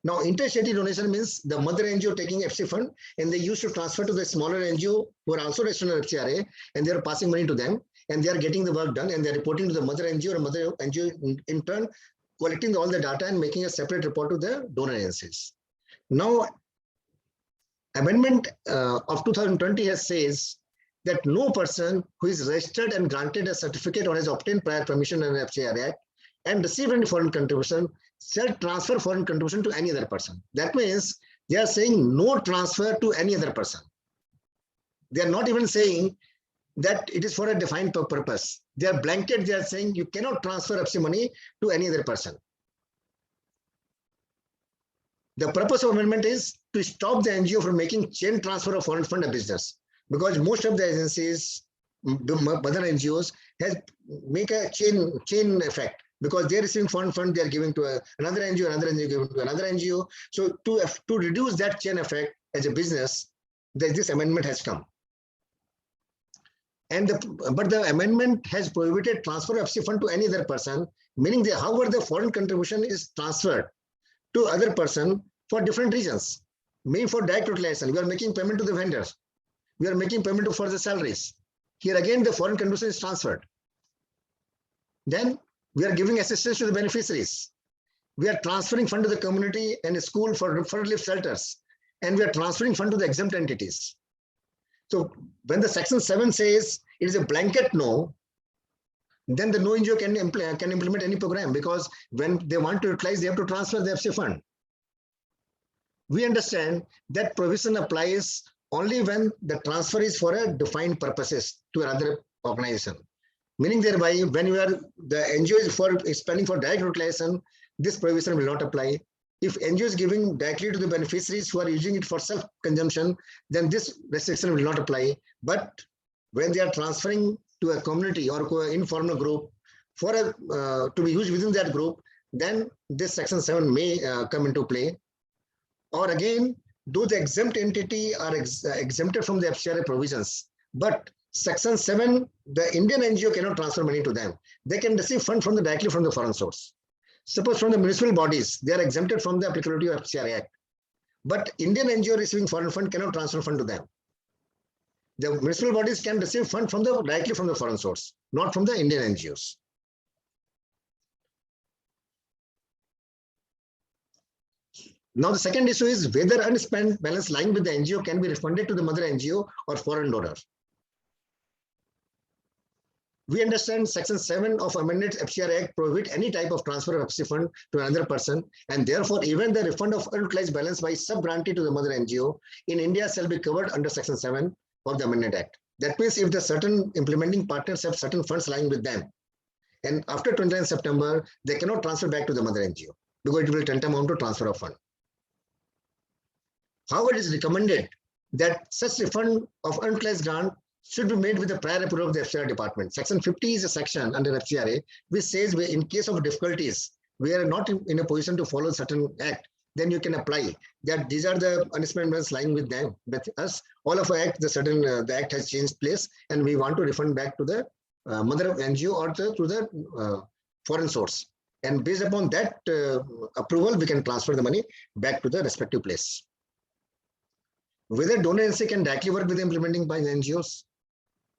Now, inter-charity donation means the mother NGO taking FC fund and they used to transfer to the smaller NGO who are also registered under FCRA, and they are passing money to them and they are getting the work done and they are reporting to the mother NGO, or mother NGO in turn collecting all the data and making a separate report to the donor agencies. Now, amendment of 2020 has says that no person who is registered and granted a certificate or has obtained prior permission under FCRA Act and received any foreign contribution shall transfer foreign contribution to any other person. That means they are saying no transfer to any other person. They are not even saying that it is for a defined purpose. They are blanket, they are saying you cannot transfer FC money to any other person. The purpose of amendment is to stop the NGO from making chain transfer of foreign fund a business, because most of the agencies, the mother NGOs, has make a chain effect, because they are receiving foreign fund, they are giving to another NGO giving to another NGO. So to reduce that chain effect as a business, this amendment has come. But the amendment has prohibited transfer of FC fund to any other person, meaning that however the foreign contribution is transferred to other person for different reasons. Maybe for direct utilization, we are making payment to the vendors. We are making payment for the salaries. Here again, the foreign contribution is transferred. Then we are giving assistance to the beneficiaries. We are transferring fund to the community and a school for relief shelters. And we are transferring fund to the exempt entities. So when the section 7 says it is a blanket no, then the no NGO can implement any program, because when they want to utilize, they have to transfer the FC fund. We understand that provision applies only when the transfer is for a defined purposes to another organization. Meaning thereby, when the NGO is spending for direct utilization, this provision will not apply. If NGO is giving directly to the beneficiaries who are using it for self-consumption, then this restriction will not apply. But when they are transferring to a community or informal group for to be used within that group, then this section 7 may come into play. Or again, though the exempt entity are exempted from the FCRA provisions, but Section 7, the Indian NGO cannot transfer money to them. They can receive fund directly from the foreign source. Suppose from the municipal bodies, they are exempted from the applicability of FCRA Act. But Indian NGO receiving foreign fund cannot transfer fund to them. The municipal bodies can receive fund directly from the foreign source, not from the Indian NGOs. Now the second issue is whether unspent balance lying with the NGO can be refunded to the mother NGO or foreign donor. We understand Section 7 of amended FCRA Act prohibit any type of transfer of FC fund to another person, and therefore even the refund of unutilized balance by sub-grantee to the mother NGO in India shall be covered under Section 7 of the amended Act. That means if the certain implementing partners have certain funds lying with them, and after 29 September, they cannot transfer back to the mother NGO because it will tantamount to transfer of fund. However, it is recommended that such refund of unutilized grant should be made with the prior approval of the FCRA department. Section 50 is a section under FCRA which says in case of difficulties, we are not in a position to follow certain act, then you can apply that these are the unspent balance lying with them. But us, all of our act, the act has changed place and we want to refund back to the mother NGO or to the foreign source. And based upon that approval, we can transfer the money back to the respective place. Whether donor agency can directly work with the implementing by the NGOs,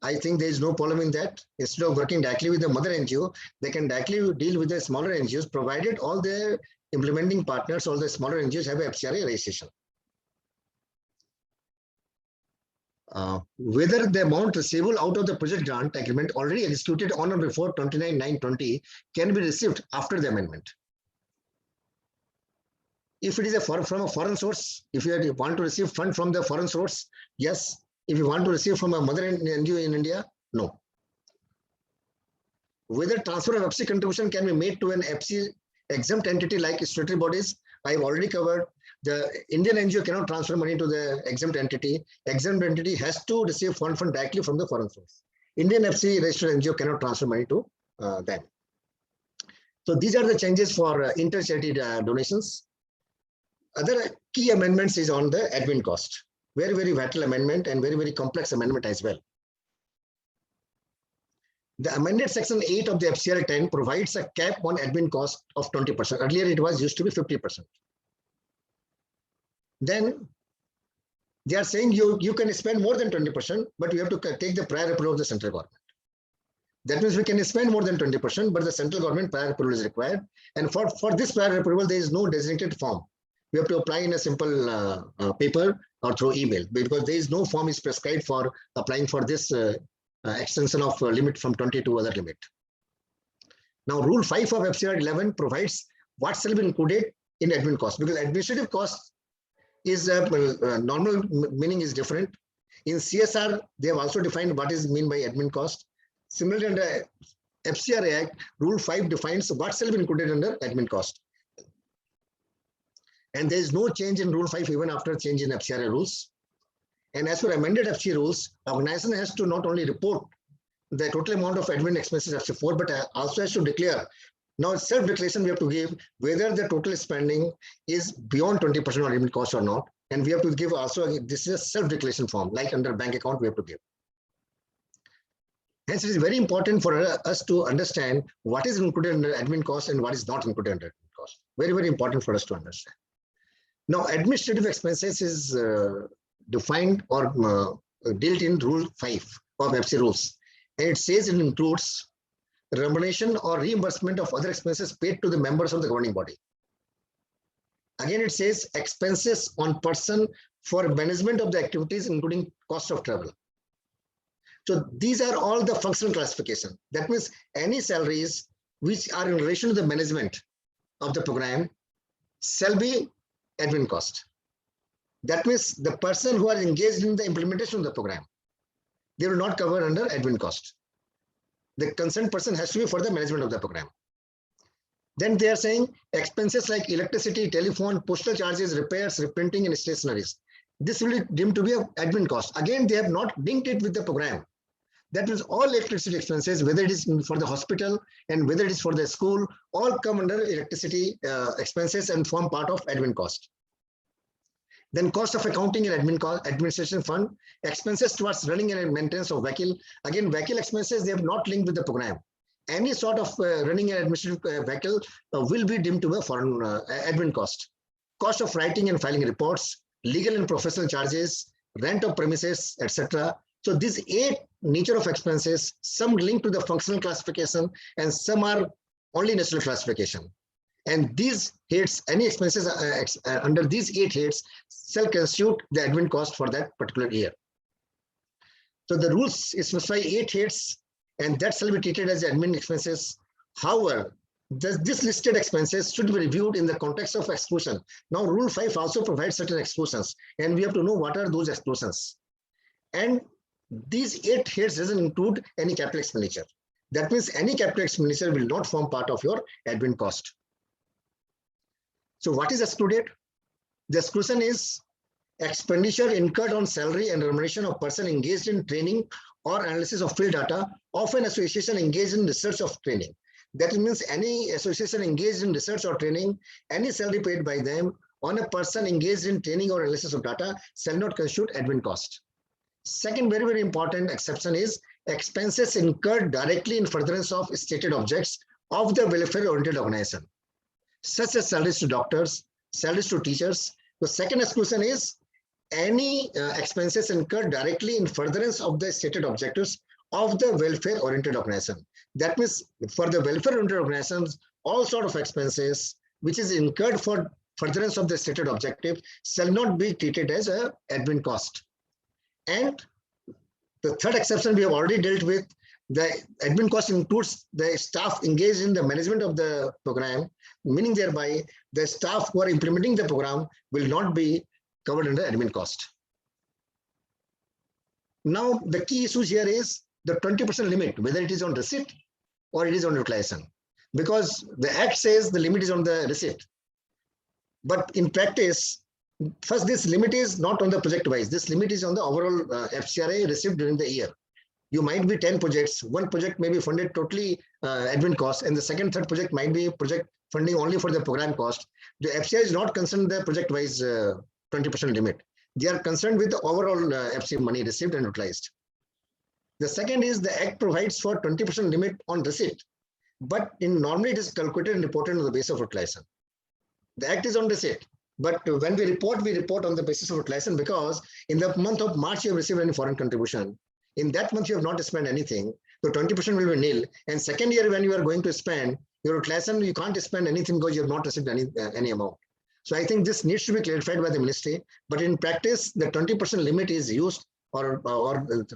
I think there is no problem in that. Instead of working directly with the mother NGO, they can directly deal with the smaller NGOs, provided all the implementing partners, all the smaller NGOs have a FCRA registration. Whether the amount receivable out of the project grant agreement already executed on or before 29/9/20 can be received after the amendment. If it is from a foreign source, if you want to receive fund from the foreign source, yes. If you want to receive from a mother NGO in India, no. Whether transfer of FC contribution can be made to an FC exempt entity like statutory bodies, I have already covered. The Indian NGO cannot transfer money to the exempt entity. Exempt entity has to receive fund directly from the foreign source. Indian FC registered NGO cannot transfer money to them. So these are the changes for inter-charity donations. Other key amendments is on the admin cost. Very, very vital amendment and very, very complex amendment as well. The amended Section 8 of the FCRA 10 provides a cap on admin cost of 20%. Earlier, it was used to be 50%. Then they are saying you can spend more than 20%, but you have to take the prior approval of the central government. That means we can spend more than 20%, but the central government prior approval is required. And for this prior approval, there is no designated form. We have to apply in a simple paper or through email, because there is no form is prescribed for applying for this extension of limit from 20 to other limit. Now, Rule 5 of FCRA 11 provides what shall be included in admin cost, because administrative cost is normal meaning is different. In CSR, they have also defined what is mean by admin cost. Similarly, under FCRA Act, Rule 5 defines what shall be included under admin cost. And there is no change in Rule 5 even after change in FCRA rules. And as for amended FC rules, organization has to not only report the total amount of admin expenses FC4, but also has to declare. Now, self-declaration we have to give whether the total spending is beyond 20% of admin cost or not. And we have to give also, this is a self-declaration form, like under bank account we have to give. Hence, it is very important for us to understand what is included under admin cost and what is not included under admin cost. Very, very important for us to understand. Now, administrative expenses is defined or dealt in Rule 5 of FC rules. And it says it includes remuneration or reimbursement of other expenses paid to the members of the governing body. Again, it says expenses on person for management of the activities, including cost of travel. So these are all the functional classification. That means any salaries which are in relation to the management of the program shall be admin cost. That means the person who are engaged in the implementation of the program, they will not cover under admin cost. The concerned person has to be for the management of the program. Then they are saying expenses like electricity, telephone, postal charges, repairs, reprinting, and stationaries. This will be deemed to be an admin cost. Again, they have not linked it with the program. That means all electricity expenses, whether it is for the hospital and whether it is for the school, all come under electricity expenses and form part of admin cost. Then cost of accounting and administration fund, expenses towards running and maintenance of vehicle. Again, vehicle expenses, they have not linked with the program. Any sort of running and administrative vehicle will be deemed to be a foreign admin cost. Cost of writing and filing reports, legal and professional charges, rent of premises, etc. So these 8 nature of expenses, some linked to the functional classification and some are only national classification. And these heads, any expenses under these 8 heads shall constitute the admin cost for that particular year. So the rules specify 8 heads and that shall be treated as admin expenses. However, this listed expenses should be reviewed in the context of exclusion. Now, Rule 5 also provides certain exclusions, and we have to know what are those exclusions. And these 8 heads doesn't include any capital expenditure. That means any capital expenditure will not form part of your admin cost. So what is excluded? The exclusion is expenditure incurred on salary and remuneration of person engaged in training or analysis of field data of an association engaged in research of training. That means any association engaged in research or training, any salary paid by them on a person engaged in training or analysis of data shall not constitute admin cost. Second very, very important exception is expenses incurred directly in furtherance of stated objects of the welfare-oriented organization, such as salaries to doctors, salaries to teachers. The second exclusion is any expenses incurred directly in furtherance of the stated objectives of the welfare-oriented organization. That means for the welfare-oriented organizations, all sort of expenses which is incurred for furtherance of the stated objective shall not be treated as a admin cost. And the third exception we have already dealt with, the admin cost includes the staff engaged in the management of the program, meaning thereby the staff who are implementing the program will not be covered under admin cost. Now, the key issues here is the 20% limit, whether it is on receipt or it is on utilization, because the Act says the limit is on the receipt. But in practice, first, this limit is not on the project wise. This limit is on the overall FCRA received during the year. You might be 10 projects. One project may be funded totally admin cost, and the second, third project might be project funding only for the program cost. The FCRA is not concerned with the project wise 20% limit. They are concerned with the overall FC money received and utilized. The second is the Act provides for 20% limit on receipt, but normally it is calculated and reported on the basis of utilization. The Act is on receipt, but when we report on the basis of utilization, because in the month of March you have received any foreign contribution. In that month you have not spent anything, so 20% will be nil. And second year when you are going to spend your utilization, you can't spend anything because you have not received any amount. So I think this needs to be clarified by the ministry, but in practice, the 20% limit is used or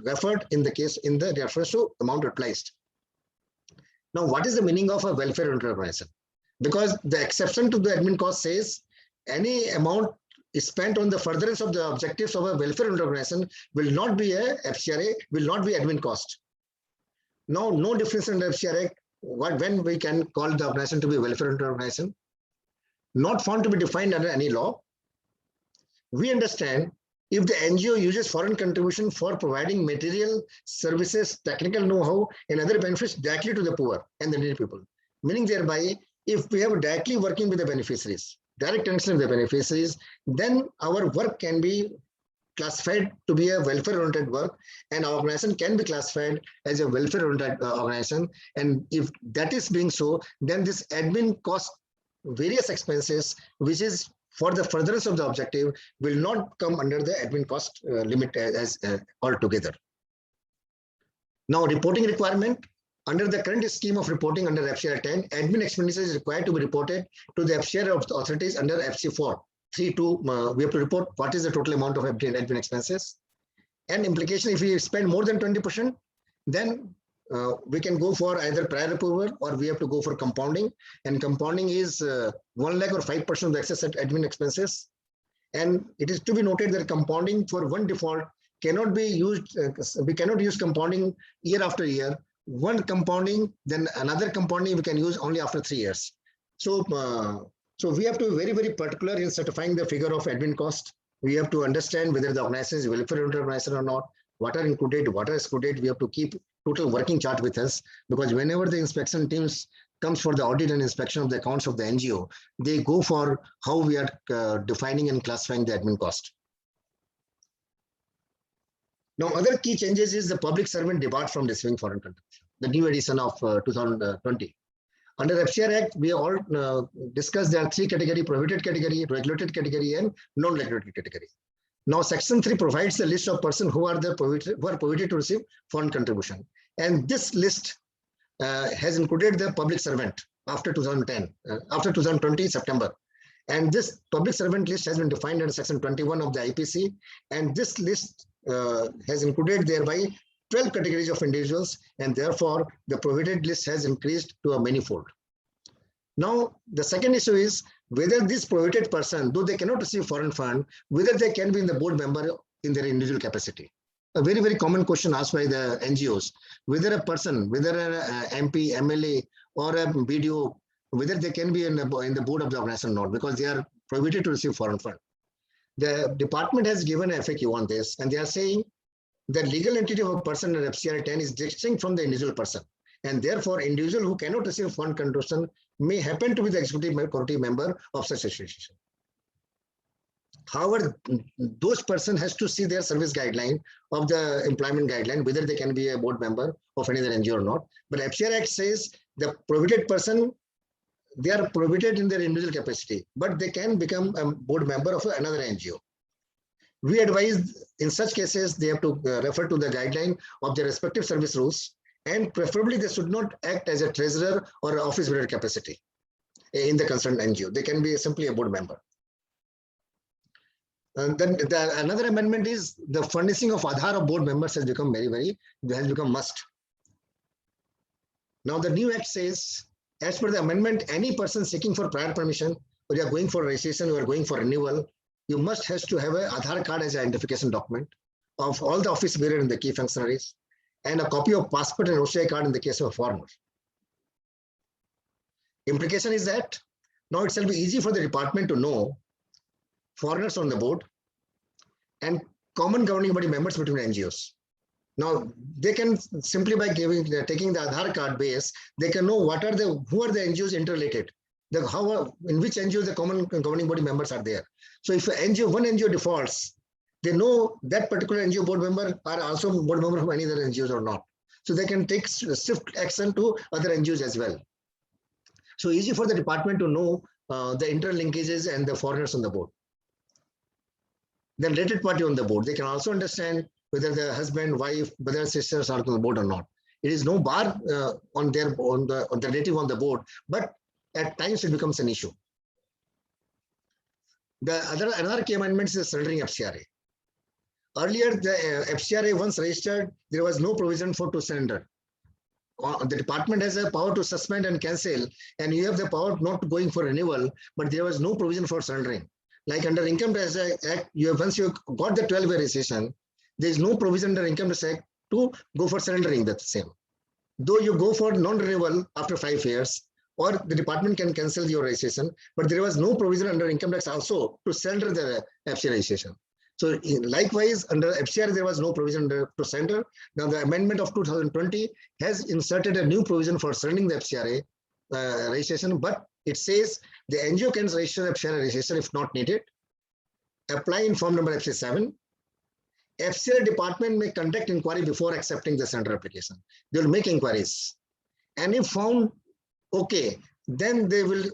referred in the reference to amount utilized. Now, what is the meaning of a welfare organization? Because the exception to the admin cost says any amount is spent on the furtherance of the objectives of a welfare organization will not be a FCRA, will not be admin cost. Now, no difference in the FCRA when we can call the organization to be a welfare organization. Not found to be defined under any law. We understand if the NGO uses foreign contribution for providing material, services, technical know-how, and other benefits directly to the poor and the needy people. Meaning thereby, if we have directly working with the beneficiaries, direct connection with the beneficiaries, then our work can be classified to be a welfare-oriented work, and our organization can be classified as a welfare-oriented organization. And if that is being so, then this admin cost various expenses, which is for the furtherance of the objective, will not come under the admin cost limit as altogether. Now, reporting requirement. Under the current scheme of reporting under FCRA 10, admin expenditure is required to be reported to the FCRA of the authorities under FC4. 3.2, we have to report what is the total amount of admin expenses. And implication, if we spend more than 20%, then we can go for either prior approval or we have to go for compounding. And compounding is 1 lakh or 5% of the excess admin expenses. And it is to be noted that compounding for one default cannot be used. We cannot use compounding year after year. One compounding, then another compounding we can use only after 3 years. So, so we have to be very, very particular in certifying the figure of admin cost. We have to understand whether the organization is welfare organization or not, what are included, what are excluded. We have to keep total working chart with us, because whenever the inspection teams comes for the audit and inspection of the accounts of the NGO, they go for how we are defining and classifying the admin cost. Now, other key changes is the public servant depart from receiving foreign contribution, the new edition of 2020. Under FCR Act, we all discussed there are three categories: prohibited category, regulated category, and non-regulated category. Now, Section 3 provides the list of persons who are prohibited to receive foreign contribution, and this list has included the public servant after 2010, after 2020 September, and this public servant list has been defined under Section 21 of the IPC, and this list has included thereby 12 categories of individuals, and therefore the prohibited list has increased to a manifold. Now, the second issue is whether this prohibited person, though they cannot receive foreign fund, whether they can be in the board member in their individual capacity. A very, very common question asked by the NGOs, whether a person, whether an MP, MLA, or a BDO, whether they can be in the board of the organization or not, because they are prohibited to receive foreign fund. The department has given a FAQ on this, and they are saying the legal entity of a person in FCRA 10 is distinct from the individual person, and therefore individual who cannot receive foreign contribution may happen to be the executive committee member of such association. However, those person has to see their service guideline of the employment guideline, whether they can be a board member of any other NGO or not. But FCR Act says the prohibited person, they are prohibited in their individual capacity, but they can become a board member of another NGO. We advise in such cases, they have to refer to the guideline of their respective service rules, and preferably they should not act as a treasurer or office bearer capacity in the concerned NGO. They can be simply a board member. And then another amendment is the furnishing of Aadhaar of board members has become has become must. Now the new act says, as per the amendment, any person seeking for prior permission, or you are going for registration, you are going for renewal, you must has to have an Aadhaar card as an identification document of all the office bearer and the key functionaries, and a copy of passport and OCI card in the case of a foreigner. Implication is that now it shall be easy for the department to know foreigners on the board and common governing body members between NGOs. Now they can simply by taking the Aadhaar card base, they can know who are the NGOs interrelated, in which NGOs the common governing body members are there. So if one NGO defaults, they know that particular NGO board member are also board member of any other NGOs or not. So they can take swift action to other NGOs as well. So easy for the department to know the interlinkages and the foreigners on the board. The related party on the board, they can also understand whether the husband, wife, brother, sisters are on the board or not. It is no bar on the relative on the board, but at times it becomes an issue. Another key amendment is the surrendering FCRA. Earlier, the FCRA once registered, there was no provision to surrender. The department has a power to suspend and cancel, and you have the power not going for renewal, but there was no provision for surrendering. Like under Income Tax Act, once you got the 12-year registration, there is no provision under Income Tax Act to go for surrendering the same. Though you go for non-renewal after 5 years, or the department can cancel your registration, but there was no provision under Income Tax also to surrender the FCRA registration. So likewise, under FCRA, there was no provision to surrender. Now the amendment of 2020 has inserted a new provision for surrendering the FCRA registration, but it says the NGO can register FCRA registration if not needed. Apply in form number FC7. FCRA department may conduct inquiry before accepting the surrender application. They will make inquiries, and if found okay, then they will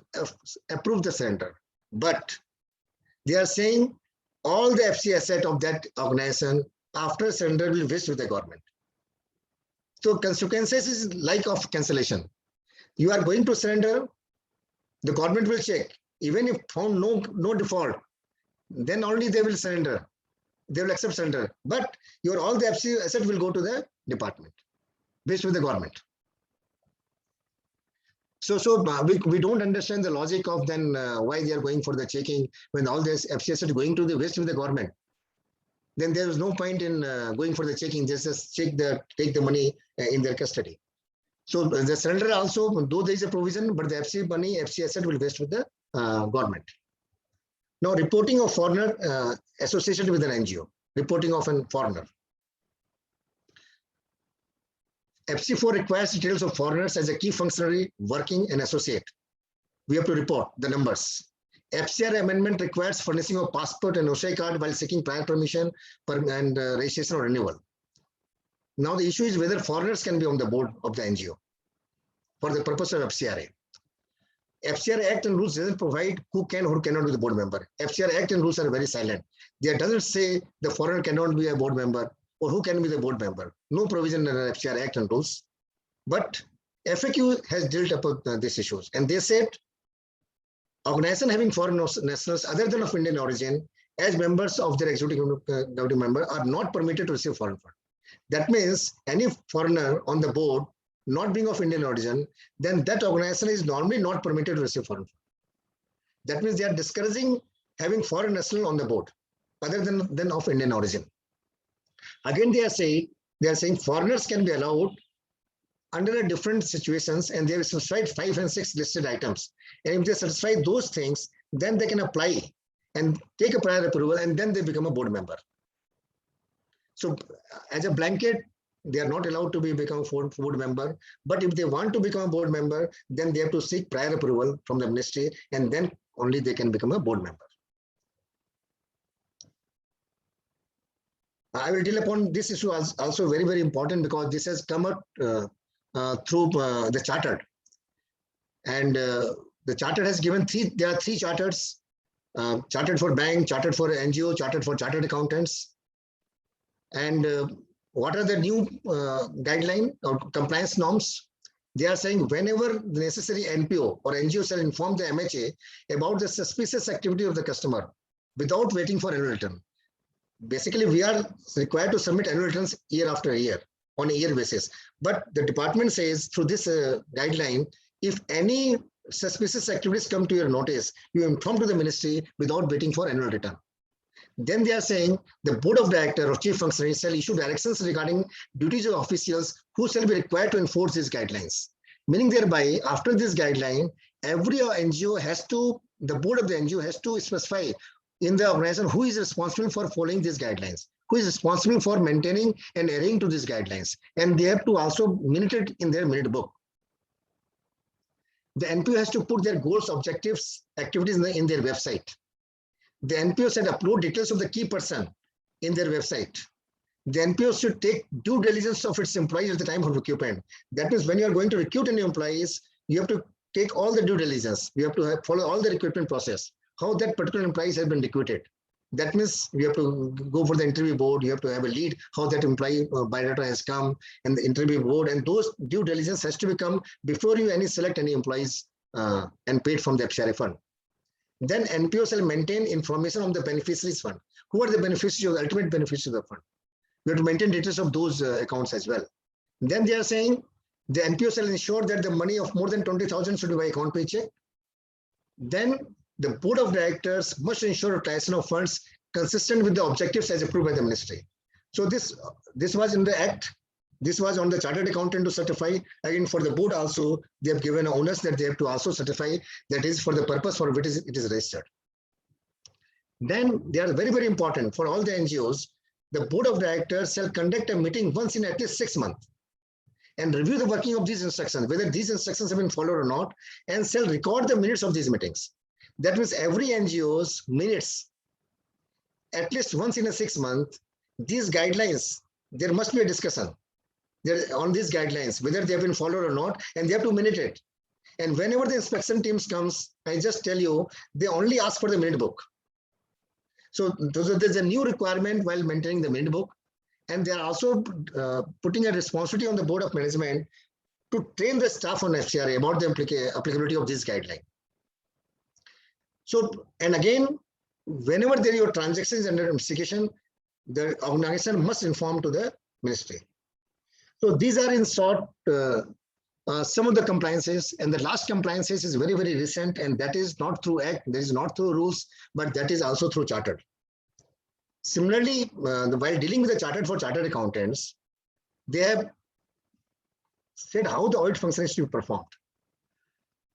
approve the surrender. But they are saying all the FC asset of that organization after surrender will vest with the government. So consequences is like of cancellation. You are going to surrender, the government will check. Even if found no default, then only they will surrender. They will accept surrender. But all the FC asset will go to the department, based with the government. So we don't understand the logic of then why they are going for the checking when all this FC asset going to the west with the government. Then there is no point in going for the checking. Just take the money in their custody. So the surrender also, though there is a provision, but the FC asset will vest with the government. Now, reporting of foreigner associated with an NGO, reporting of a foreigner. FC4 requires details of foreigners as a key functionary, working and associate. We have to report the numbers. FCRA amendment requires furnishing of passport and OSHA card while seeking prior permission and registration or renewal. Now the issue is whether foreigners can be on the board of the NGO for the purpose of FCRA. FCRA Act and rules doesn't provide who can or cannot be the board member. FCRA Act and rules are very silent. There doesn't say the foreigner cannot be a board member or who can be the board member. No provision in the FCRA Act and rules. But FAQ has dealt upon these issues, and they said organization having foreign nationals other than of Indian origin as members of their executive committee member are not permitted to receive foreign fund. That means any foreigner on the board not being of Indian origin, then that organization is normally not permitted to receive foreign fund. That means they are discouraging having foreign national on the board other than of Indian origin. Again, they are saying foreigners can be allowed under different situations, and they have specified 5 and 6 listed items. And if they satisfy those things, then they can apply and take a prior approval, and then they become a board member. So as a blanket, they are not allowed to become a board member. But if they want to become a board member, then they have to seek prior approval from the ministry, and then only they can become a board member. I will deal upon this issue as also very, very important, because this has come up through the chartered. And the chartered has given there are 3 charters, chartered for bank, chartered for NGO, chartered for chartered accountants. And what are the new guideline or compliance norms? They are saying whenever the necessary NPO or NGO shall inform the MHA about the suspicious activity of the customer without waiting for annual return. Basically, we are required to submit annual returns year after year on a year basis. But the department says through this guideline, if any suspicious activities come to your notice, you inform to the ministry without waiting for annual return. Then they are saying the board of directors or chief functionary shall issue directions regarding duties of officials who shall be required to enforce these guidelines. Meaning thereby, after this guideline, every NGO has to, the board of the NGO has to specify in the organization who is responsible for following these guidelines, who is responsible for maintaining and adhering to these guidelines. And they have to also minute it in their minute book. The NPO has to put their goals, objectives, activities in their website. The NPO should upload details of the key person in their website. The NPO should take due diligence of its employees at the time of recruitment. That means when you are going to recruit any employees, you have to take all the due diligence. You have to follow all the recruitment process, how that particular employee has been recruited. That means you have to go for the interview board, you have to have a lead, how that employee biodata has come, and the interview board, and those due diligence has to become before you select any employees and paid from the FCRA fund. Then NPO shall maintain information on the beneficiaries fund. Who are the beneficiaries, the ultimate beneficiaries of the fund? We have to maintain details of those accounts as well. Then they are saying the NPO shall ensure that the money of more than 20,000 should be by account paycheck. Then the board of directors must ensure utilization of funds consistent with the objectives as approved by the ministry. So this was in the act. This was on the chartered accountant to certify. Again, for the board also, they have given onus that they have to also certify that is for the purpose for which it is registered. Then they are very, very important for all the NGOs. The board of directors shall conduct a meeting once in at least 6 months and review the working of these instructions, whether these instructions have been followed or not, and shall record the minutes of these meetings. That means every NGO's minutes, at least once in a 6 month, these guidelines, there must be a discussion on these guidelines, whether they have been followed or not, and they have to minute it. And whenever the inspection teams comes, I just tell you, they only ask for the minute book. So there's a new requirement while maintaining the minute book. And they are also putting a responsibility on the board of management to train the staff on FCRA about the applicability of this guideline. So, and again, whenever there are your transactions under investigation, the organization must inform to the ministry. So these are in short some of the compliances, and the last compliances is very, very recent, and that is not through act, that is not through rules, but that is also through chartered. Similarly, while dealing with the chartered for chartered accountants, they have said how the audit function is to be performed.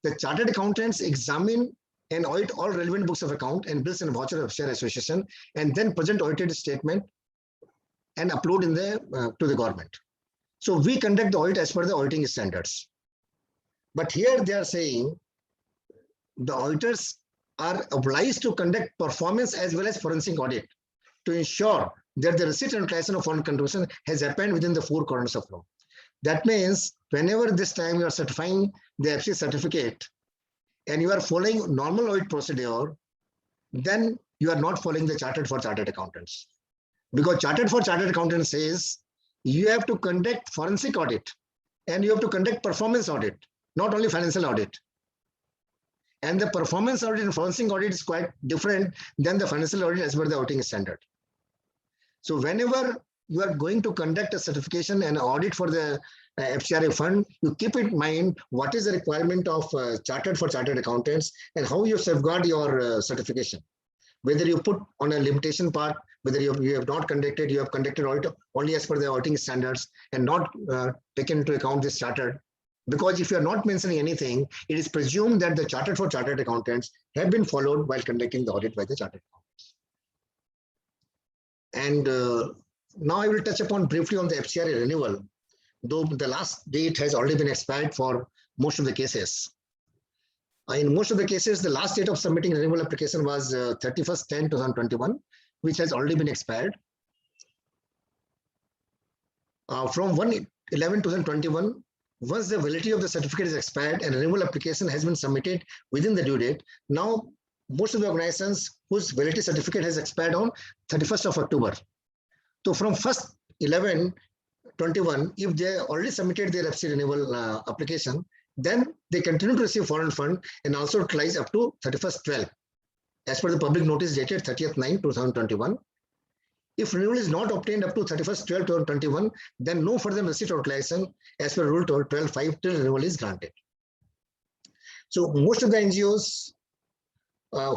The chartered accountants examine and audit all relevant books of account and bills and voucher of share association, and then present audited statement and upload in the to the government. So we conduct the audit as per the auditing standards. But here they are saying the auditors are obliged to conduct performance as well as forensic audit to ensure that the receipt and utilization of foreign contribution has happened within the four corners of law. That means whenever this time you are certifying the FC certificate and you are following normal audit procedure, then you are not following the chartered for chartered accountants. Because chartered for chartered accountants says you have to conduct forensic audit and you have to conduct performance audit, not only financial audit. And the performance audit and forensic audit is quite different than the financial audit as per the auditing standard. So whenever you are going to conduct a certification and audit for the FCRA fund, you keep in mind what is the requirement of chartered for chartered accountants and how you safeguard your certification. Whether you put on a limitation part, whether you have not conducted, you have conducted audit only as per the auditing standards and not taken into account this chartered. Because if you are not mentioning anything, it is presumed that the chartered for chartered accountants have been followed while conducting the audit by the chartered accountants. And now I will touch upon briefly on the FCRA renewal, though the last date has already been expired for most of the cases. In most of the cases, the last date of submitting renewal application was 31/10/2021, which has already been expired. From 1/11/2021, once the validity of the certificate is expired and renewal application has been submitted within the due date, now most of the organizations whose validity certificate has expired on 31st of October. So from 1/11/21, if they already submitted their FC renewal application, then they continue to receive foreign fund and also utilize up to 31st/12 as per the public notice dated 30th/9/2021. If renewal is not obtained up to 31st/12/2021, then no further receipt or utilization as per rule 12.5 till renewal is granted. So most of the NGOs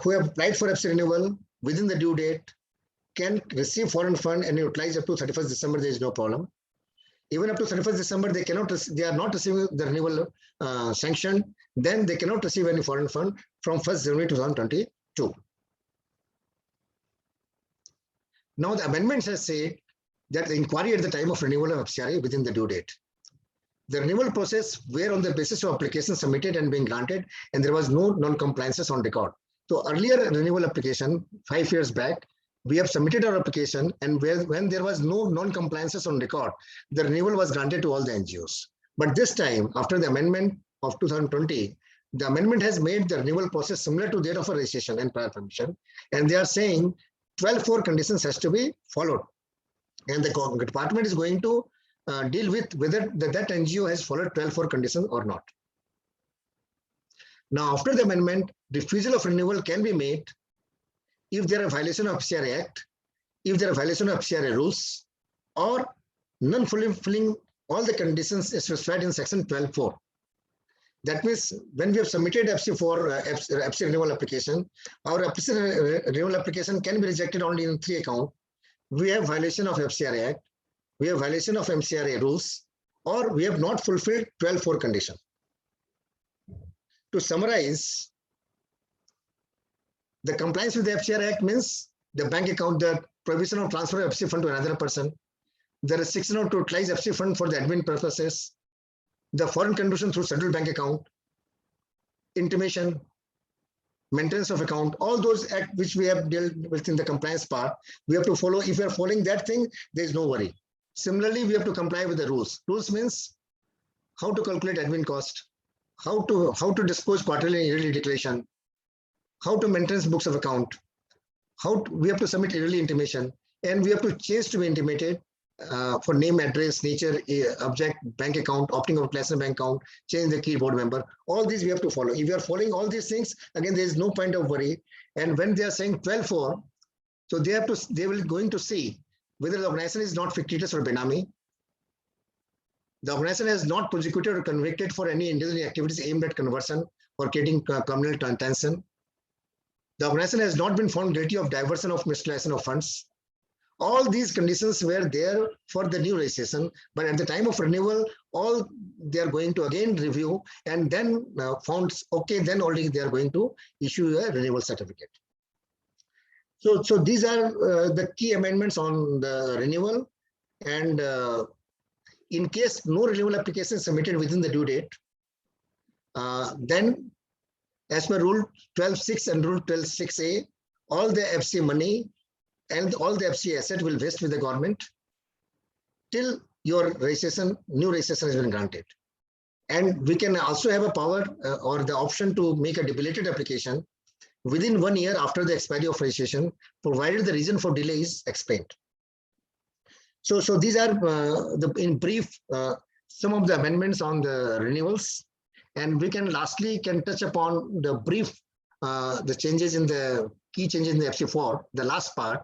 who have applied for FC renewal within the due date can receive foreign fund and utilize up to 31st December, there is no problem. Even up to 31st December, they are not receiving the renewal sanction, then they cannot receive any foreign fund from 1st January 2022. Now the amendments has said that the inquiry at the time of renewal of FCRA within the due date. The renewal process were on the basis of application submitted and being granted, and there was no non-compliances on record. So earlier renewal application, 5 years back, we have submitted our application, and when there was no non-compliances on record, the renewal was granted to all the NGOs. But this time, after the amendment of 2020, the amendment has made the renewal process similar to that of a registration and prior permission, and they are saying 12(4) conditions has to be followed, and the department is going to deal with whether that NGO has followed 12(4) conditions or not. Now, after the amendment, refusal of renewal can be made if there are violation of FCRA Act, if there are violation of FCRA rules, or non-fulfilling all the conditions specified in section 12(4). That means when we have submitted FC renewal application, our FC renewal application can be rejected only in 3 accounts. We have violation of FCRA Act, we have violation of FCRA rules, or we have not fulfilled 12(4) condition. To summarize, the compliance with the FCRA Act means the bank account, the provision of transfer of FC fund to another person, the restriction of to utilize FC fund for the admin purposes, the foreign contribution through central bank account, intimation, maintenance of account, all those acts which we have dealt with in the compliance part, we have to follow. If we are following that thing, there is no worry. Similarly, we have to comply with the rules. Rules means how to calculate admin cost, how to dispose quarterly and yearly declaration, how to maintain books of account, we have to submit yearly intimation, and we have to change to be intimated for name, address, nature, object, bank account, opting out class bank account, change the keyboard member. All these we have to follow. If you are following all these things, again, there is no point of worry. And when they are saying 12(4), so they will going to see whether the organization is not fictitious or benami. The organization has not prosecuted or convicted for any indecent activities aimed at conversion or creating criminal intention. The organization has not been found guilty of diversion of miscellaneous of funds. All these conditions were there for the new registration, but at the time of renewal, all they are going to again review and then found okay, then only they are going to issue a renewal certificate. So these are the key amendments on the renewal, and in case no renewal application is submitted within the due date, then as per Rule 12.6 and Rule 12.6a, all the FC money and all the FC asset will vest with the government till your registration, new registration has been granted. And we can also have a power or the option to make a debilated application within 1 year after the expiry of registration, provided the reason for delay is explained. So these are in brief some of the amendments on the renewals, and we can lastly touch upon the brief the changes in the key changes in the FC4, the last part,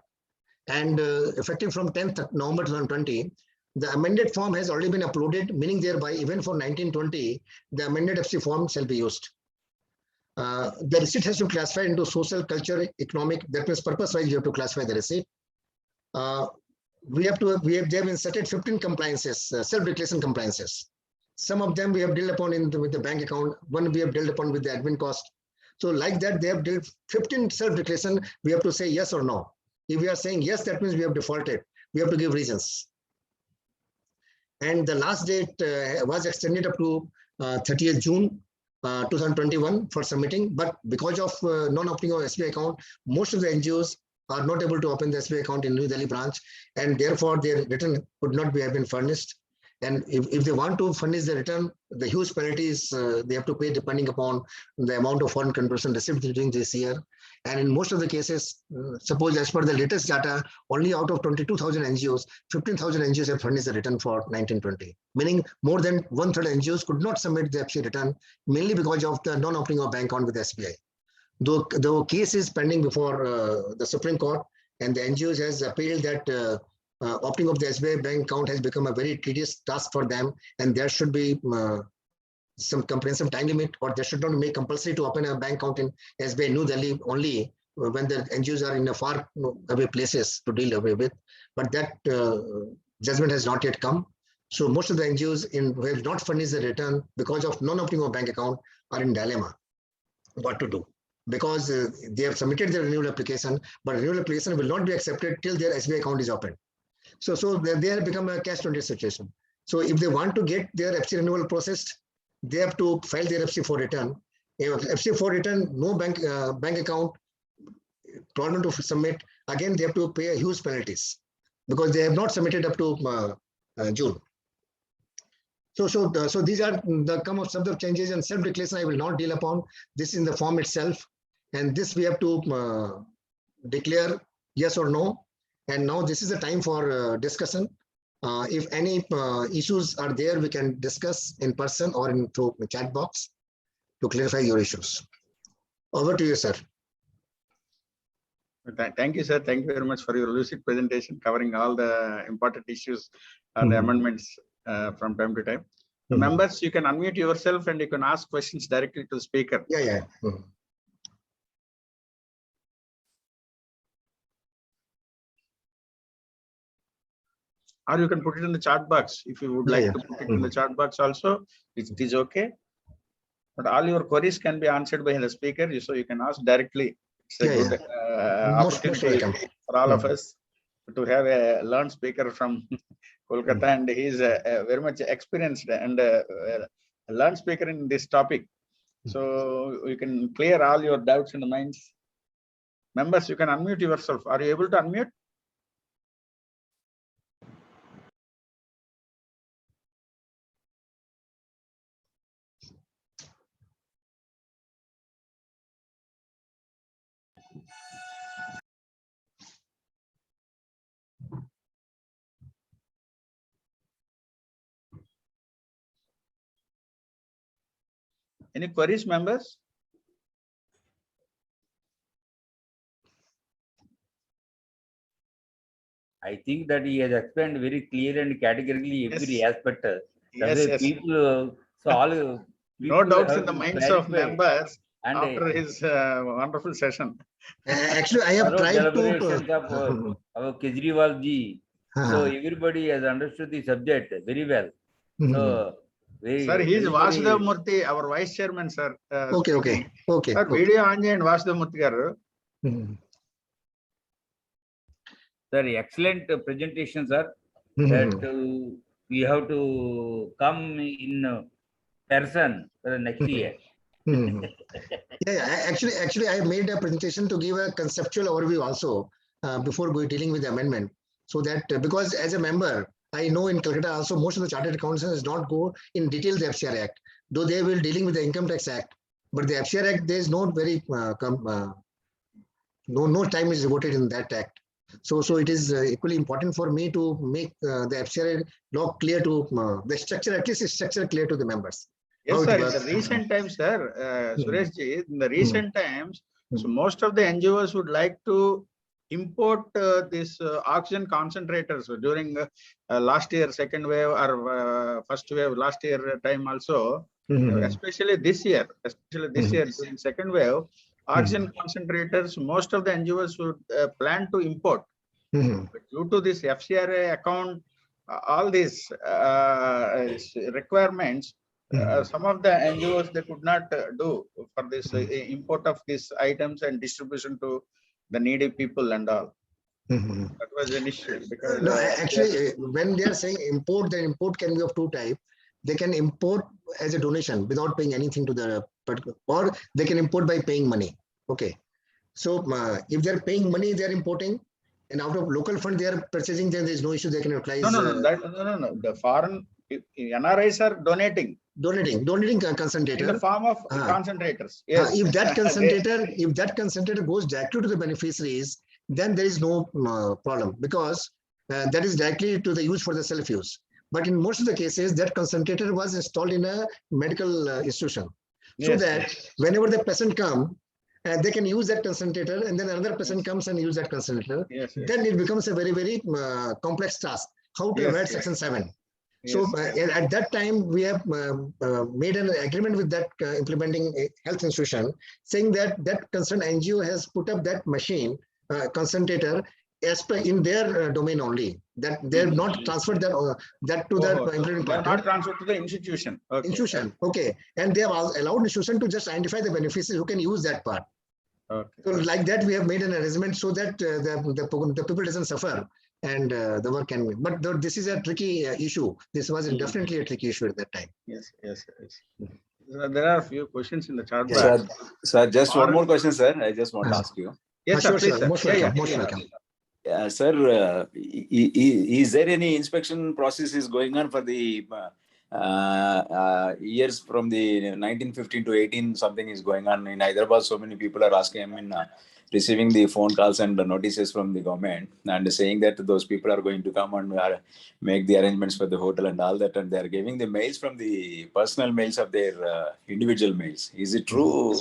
and effective from 10th November 2020. The amended form has already been uploaded, meaning thereby even for 1920, the amended FC form shall be used. The receipt has to be classified into social, culture, economic, that means purpose-wise you have to classify the receipt. They have been set at 15 compliances, self-declaration compliances. Some of them we have dealt upon with the bank account, one we have dealt upon with the admin cost. So like that, they have dealt 15 self-declaration, we have to say yes or no. If we are saying yes, that means we have defaulted. We have to give reasons. And the last date was extended up to 30th June 2021 for submitting. But because of non-opening of SBI account, most of the NGOs are not able to open the SBI account in New Delhi branch, and therefore their return could not have been furnished. And if they want to furnish the return, the huge penalties they have to pay depending upon the amount of foreign conversion received during this year. And in most of the cases, suppose as per the latest data, only out of 22,000 NGOs, 15,000 NGOs have furnished the return for 1920, meaning more than 1/3 NGOs could not submit the FC return, mainly because of the non-opening of bank account with SBI. Though the case is pending before the Supreme Court, and the NGOs has appealed that opening of the SBI bank account has become a very tedious task for them, and there should be some comprehensive time limit, or they should not make compulsory to open a bank account in SBI New Delhi only when the NGOs are in a far away places to deal away with. But that judgment has not yet come. So most of the NGOs who have not furnished the return because of non-opening of bank account are in dilemma what to do, because they have submitted their renewal application, but renewal application will not be accepted till their SBI account is opened. So they have become a catch-22 situation. So if they want to get their FC renewal processed, they have to file their FC4 return. If FC4 return, no bank account, problem to submit, again they have to pay a huge penalties because they have not submitted up to June. So these are the come of some of the changes, and self-declaration I will not deal upon. This in the form itself, and this we have to declare yes or no. And now this is the time for discussion. If any issues are there, we can discuss in person or through the chat box to clarify your issues. Over to you, sir. Thank you, sir. Thank you very much for your lucid presentation covering all the important issues and the amendments from time to time. Members, you can unmute yourself and you can ask questions directly to the speaker. Yeah. Or you can put it in the chat box if you would like to put it in the chat box also. It is okay. But all your queries can be answered by the speaker, so you can ask directly. It's a good opportunity for all of us to have a learned speaker from Kolkata, and he is very much experienced and learned speaker in this topic. So you can clear all your doubts in the minds. Members, you can unmute yourself. Are you able to unmute? Any queries, members? I think that he has explained very clear and categorically every aspect. Yes. People, so all no doubts in the minds of members and after his wonderful session. Actually, I have tried to of our Kejriwal ji. So everybody has understood the subject very well. So Sir, he is Vasudev Murthy, our vice chairman, sir. Okay. Sir, video on and Vasudev Murthy garu. Sir, excellent presentation, sir. That we have to come in person for the next year. Mhm. Yeah, actually, I made a presentation to give a conceptual overview also before dealing with the amendment. So that because as a member, I know in Calcutta also most of the chartered accountants do not go in detail the FCR Act, though they will dealing with the Income Tax Act. But the FCR Act, there is no very no time is devoted in that act. So it is equally important for me to make the FCR law clear to the structure, at least structure clear to the members. Yes, How it sir. In works. the recent times, sir, Suresh ji, in the recent times, so Mhm. most of the NGOs would like to import this oxygen concentrators. So during last year, second wave or first wave, last year time also, especially this year, during second wave, oxygen concentrators, most of the NGOs would plan to import. But due to this FCRA account, all these requirements, some of the NGOs they could not do for this import of these items and distribution to the needy people and all. That was an issue because No, actually, when they are saying import, the import can be of two types. They can import as a donation without paying anything to the particular, or they can import by paying money. Okay. So if they are paying money, they are importing, and out of local fund they are purchasing, then there is no issue. They can utilize. No. The foreign NRIs are donating Donating in concentrator. the form of concentrators. Yes. If that concentrator goes directly to the beneficiaries, then there is no problem, because that is directly to the use for the self-use. But in most of the cases, that concentrator was installed in a medical institution, so Yes, that whenever the patient come, they can use that concentrator, and then another person comes and use that concentrator. Yes, yes. Then it becomes a very complex task how to avoid Section 7. So at that time, we have made an agreement with that implementing health institution, saying that that concerned NGO has put up that machine concentrator as per in their domain only. That they have not transferred that to the implementing They are partner. not transferred to the institution. Okay. Institution, okay, and they have allowed institution to just identify the beneficiaries who can use that part. Okay. So like that, we have made an arrangement so that the people doesn't suffer, and the work can. But this is a tricky issue. This was definitely a tricky issue at that time. Yes. There are a few questions in the chat box. Sir, just one more question, sir. I just want to ask you. Yes, sir. Sure, Please, sir. most welcome. Most welcome. Sir, is there any inspection process is going on for the years from the 1915 to 18? Something is going on in Hyderabad. So many people are asking. I mean, receiving the phone calls and the notices from the government and saying that those people are going to come and make the arrangements for the hotel and all that, and they are giving the mails from the personal mails of their individual mails. Is it true?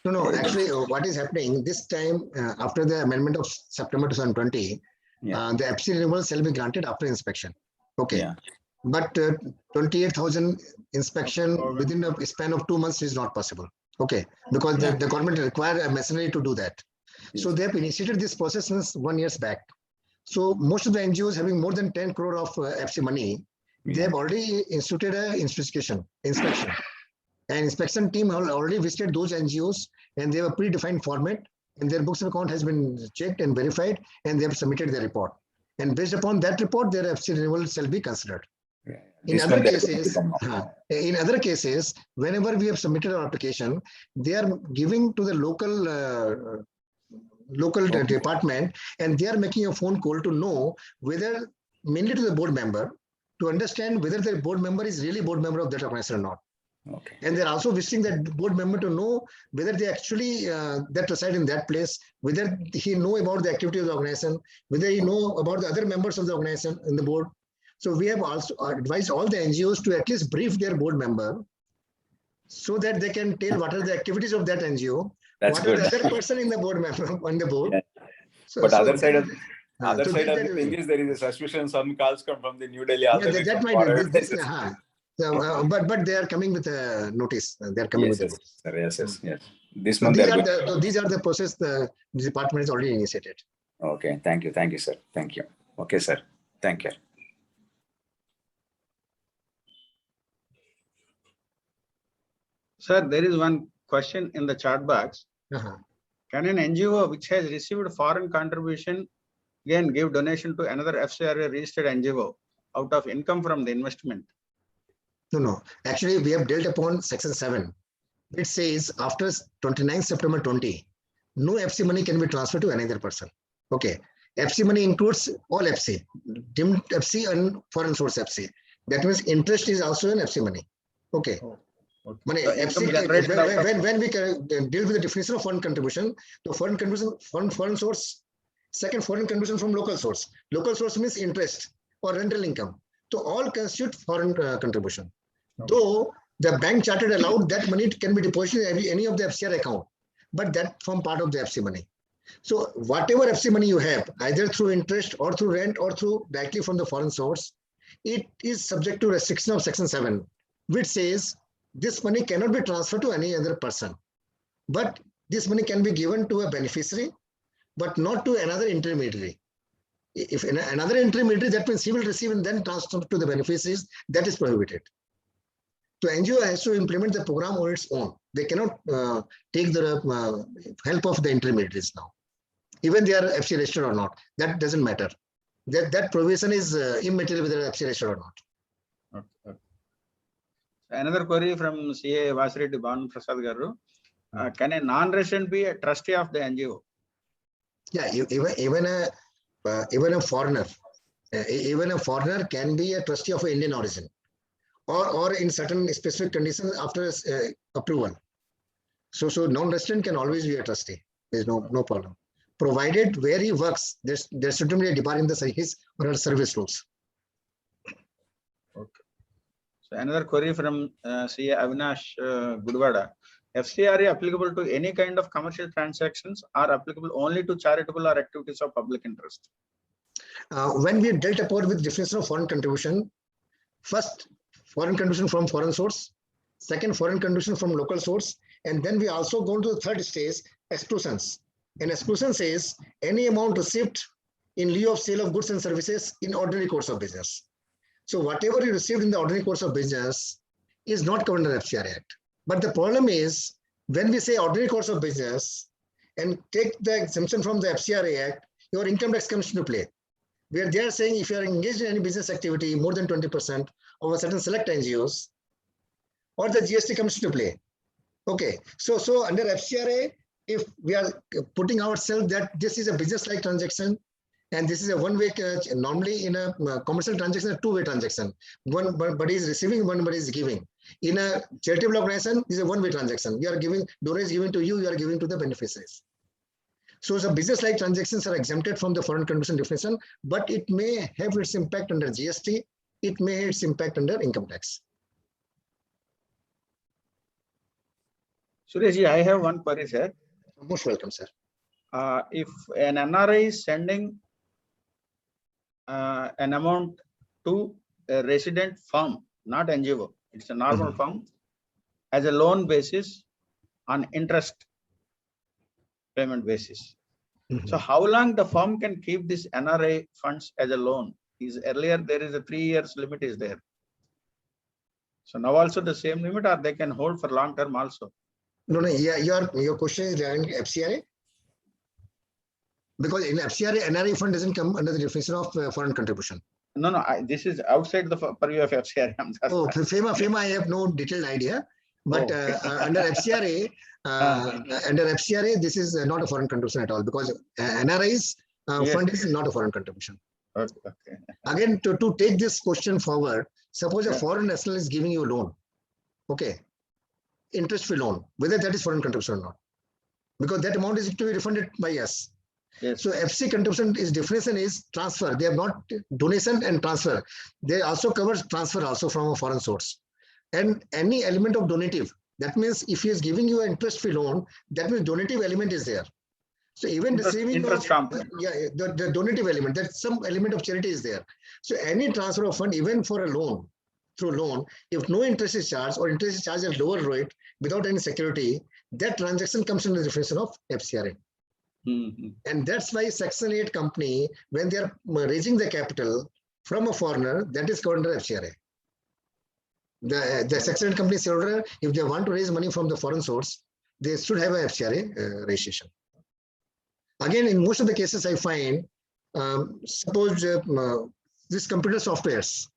No. Actually, what is happening this time after the amendment of September 2020, the FC renewal shall be granted after inspection. Okay. Yeah. But 28,000 inspection within a span of 2 months is not possible. Okay, because the government require a machinery to do that. Yes. So they have initiated this process since 1 year back. So most of the NGOs having more than 10 crore of FC money, they have already instituted an inspection. And inspection team have already visited those NGOs, and they have a predefined format, and their books of account has been checked and verified, and they have submitted their report. And based upon that report, their FC renewal shall be considered. In other cases, whenever we have submitted our application, they are giving to the local department, and they are making a phone call to know whether, mainly to the board member, to understand whether the board member is really board member of that organization or not. Okay. And they're also visiting that board member to know whether they actually that reside in that place, whether he know about the activity of the organization, whether he know about the other members of the organization in the board. So we have also advised all the NGOs to at least brief their board member, so that they can tell what are the activities of that NGO. That's what good. Are the other person in the board member on the board. Yeah. So, but other side of the thing is there is a suspicion some calls come from the New Delhi. Yeah, that might be. So, but they are coming with a notice. They are coming with a notice. Yes. This month these are the process the department has already initiated. Okay, thank you, sir. Thank you. Okay, sir. Thank you. Sir, there is one question in the chat box. Can an NGO which has received foreign contribution again give donation to another FCRA registered NGO out of income from the investment. No. Actually, we have dealt upon section 7. It says after 29 September 20, no FC money can be transferred to another person. Okay. FC money includes all FC, dimmed FC and foreign source FC. That means interest is also an FC money. Okay. Okay. Money, So FC, income generated out of- when we can deal with the definition of foreign contribution, the foreign contribution from foreign source, second foreign contribution from local source. Local source means interest or rental income. So all constitute foreign contribution. Though the bank chartered allowed that money can be deposited in any of the FCR account, but that form part of the FC money. So whatever FC money you have, either through interest or through rent or through directly from the foreign source, it is subject to restriction of section 7, which says this money cannot be transferred to any other person. But this money can be given to a beneficiary, but not to another intermediary. If another intermediary, that means he will receive and then transfer to the beneficiaries, that is prohibited. So NGO has to implement the program on its own. They cannot take the help of the intermediaries now. Even they are FC registered or not, that doesn't matter. That provision is immaterial whether FC registered or not. Okay. Another query from CA Vasireddy Bhavan Prasad Garu. Can a non-resident be a trustee of the NGO? Yeah, even a foreigner, can be a trustee of an Indian origin, or in certain specific conditions after approval. So non-resident can always be a trustee. There's no problem, provided where he works, there shouldn't be a departing the his or her service rules. Okay. So another query from CA Avinash Gudwada. FCRA applicable to any kind of commercial transactions or applicable only to charitable or activities of public interest? When we dealt upon with definition of foreign contribution, first foreign contribution from foreign source, second foreign contribution from local source, and then we also go to the third stage, exclusions. And exclusion says any amount received in lieu of sale of goods and services in ordinary course of business. So whatever you received in the ordinary course of business is not covered under FCRA Act. But the problem is when we say ordinary course of business and take the exemption from the FCRA Act, your income tax comes into play. Where they are saying if you are engaged in any business activity more than 20% of a certain select NGOs, or the GST comes into play. Okay, so under FCRA, if we are putting ourselves that this is a business-like transaction, and this is a one-way, normally in a commercial transaction, a two-way transaction. One body is receiving, one body is giving. In a charitable organization, this is a one-way transaction. You are giving, donor is given to you, you are giving to the beneficiaries. So the business-like transactions are exempted from the foreign contribution definition, but it may have its impact under GST. It may have its impact under income tax. Sureshji, I have one query, sir. Most welcome, sir. If an NRI is sending an amount to a resident firm, not NGO, it's a normal firm, as a loan basis on interest payment basis. So how long the firm can keep this NRI funds as a loan? Is earlier there is a 3 years limit is there. So now also the same limit, or they can hold for long term also? No, yeah, your question is regarding FCRA? Because in FCRA, NRI fund doesn't come under the definition of foreign contribution. No, this is outside the purview of FCRA. Oh, FEMA, I have no detailed idea. But under FCRA, this is not a foreign contribution at all, because NRI's fund is not a foreign contribution. Okay. Again, to take this question forward, suppose a foreign national is giving you a loan, okay, interest-free loan, whether that is foreign contribution or not, because that amount is to be refunded by us. Yes. So FC contribution is definition is transfer. They have not donation and transfer. They also covers transfer also from a foreign source. And any element of donative, that means if he is giving you an interest-free loan, that means donative element is there. So even receiving interest component. the donative element, that some element of charity is there. So any transfer of fund, even for a loan, through loan, if no interest is charged or interest is charged at lower rate without any security, that transaction comes under the definition of FCRA. And that's why Section 8 company, when they are raising the capital from a foreigner, that is covered under FCRA. The Section 8 company shareholder, if they want to raise money from the foreign source, they should have a FCRA registration. Again, in most of the cases I find, suppose these computer softwares,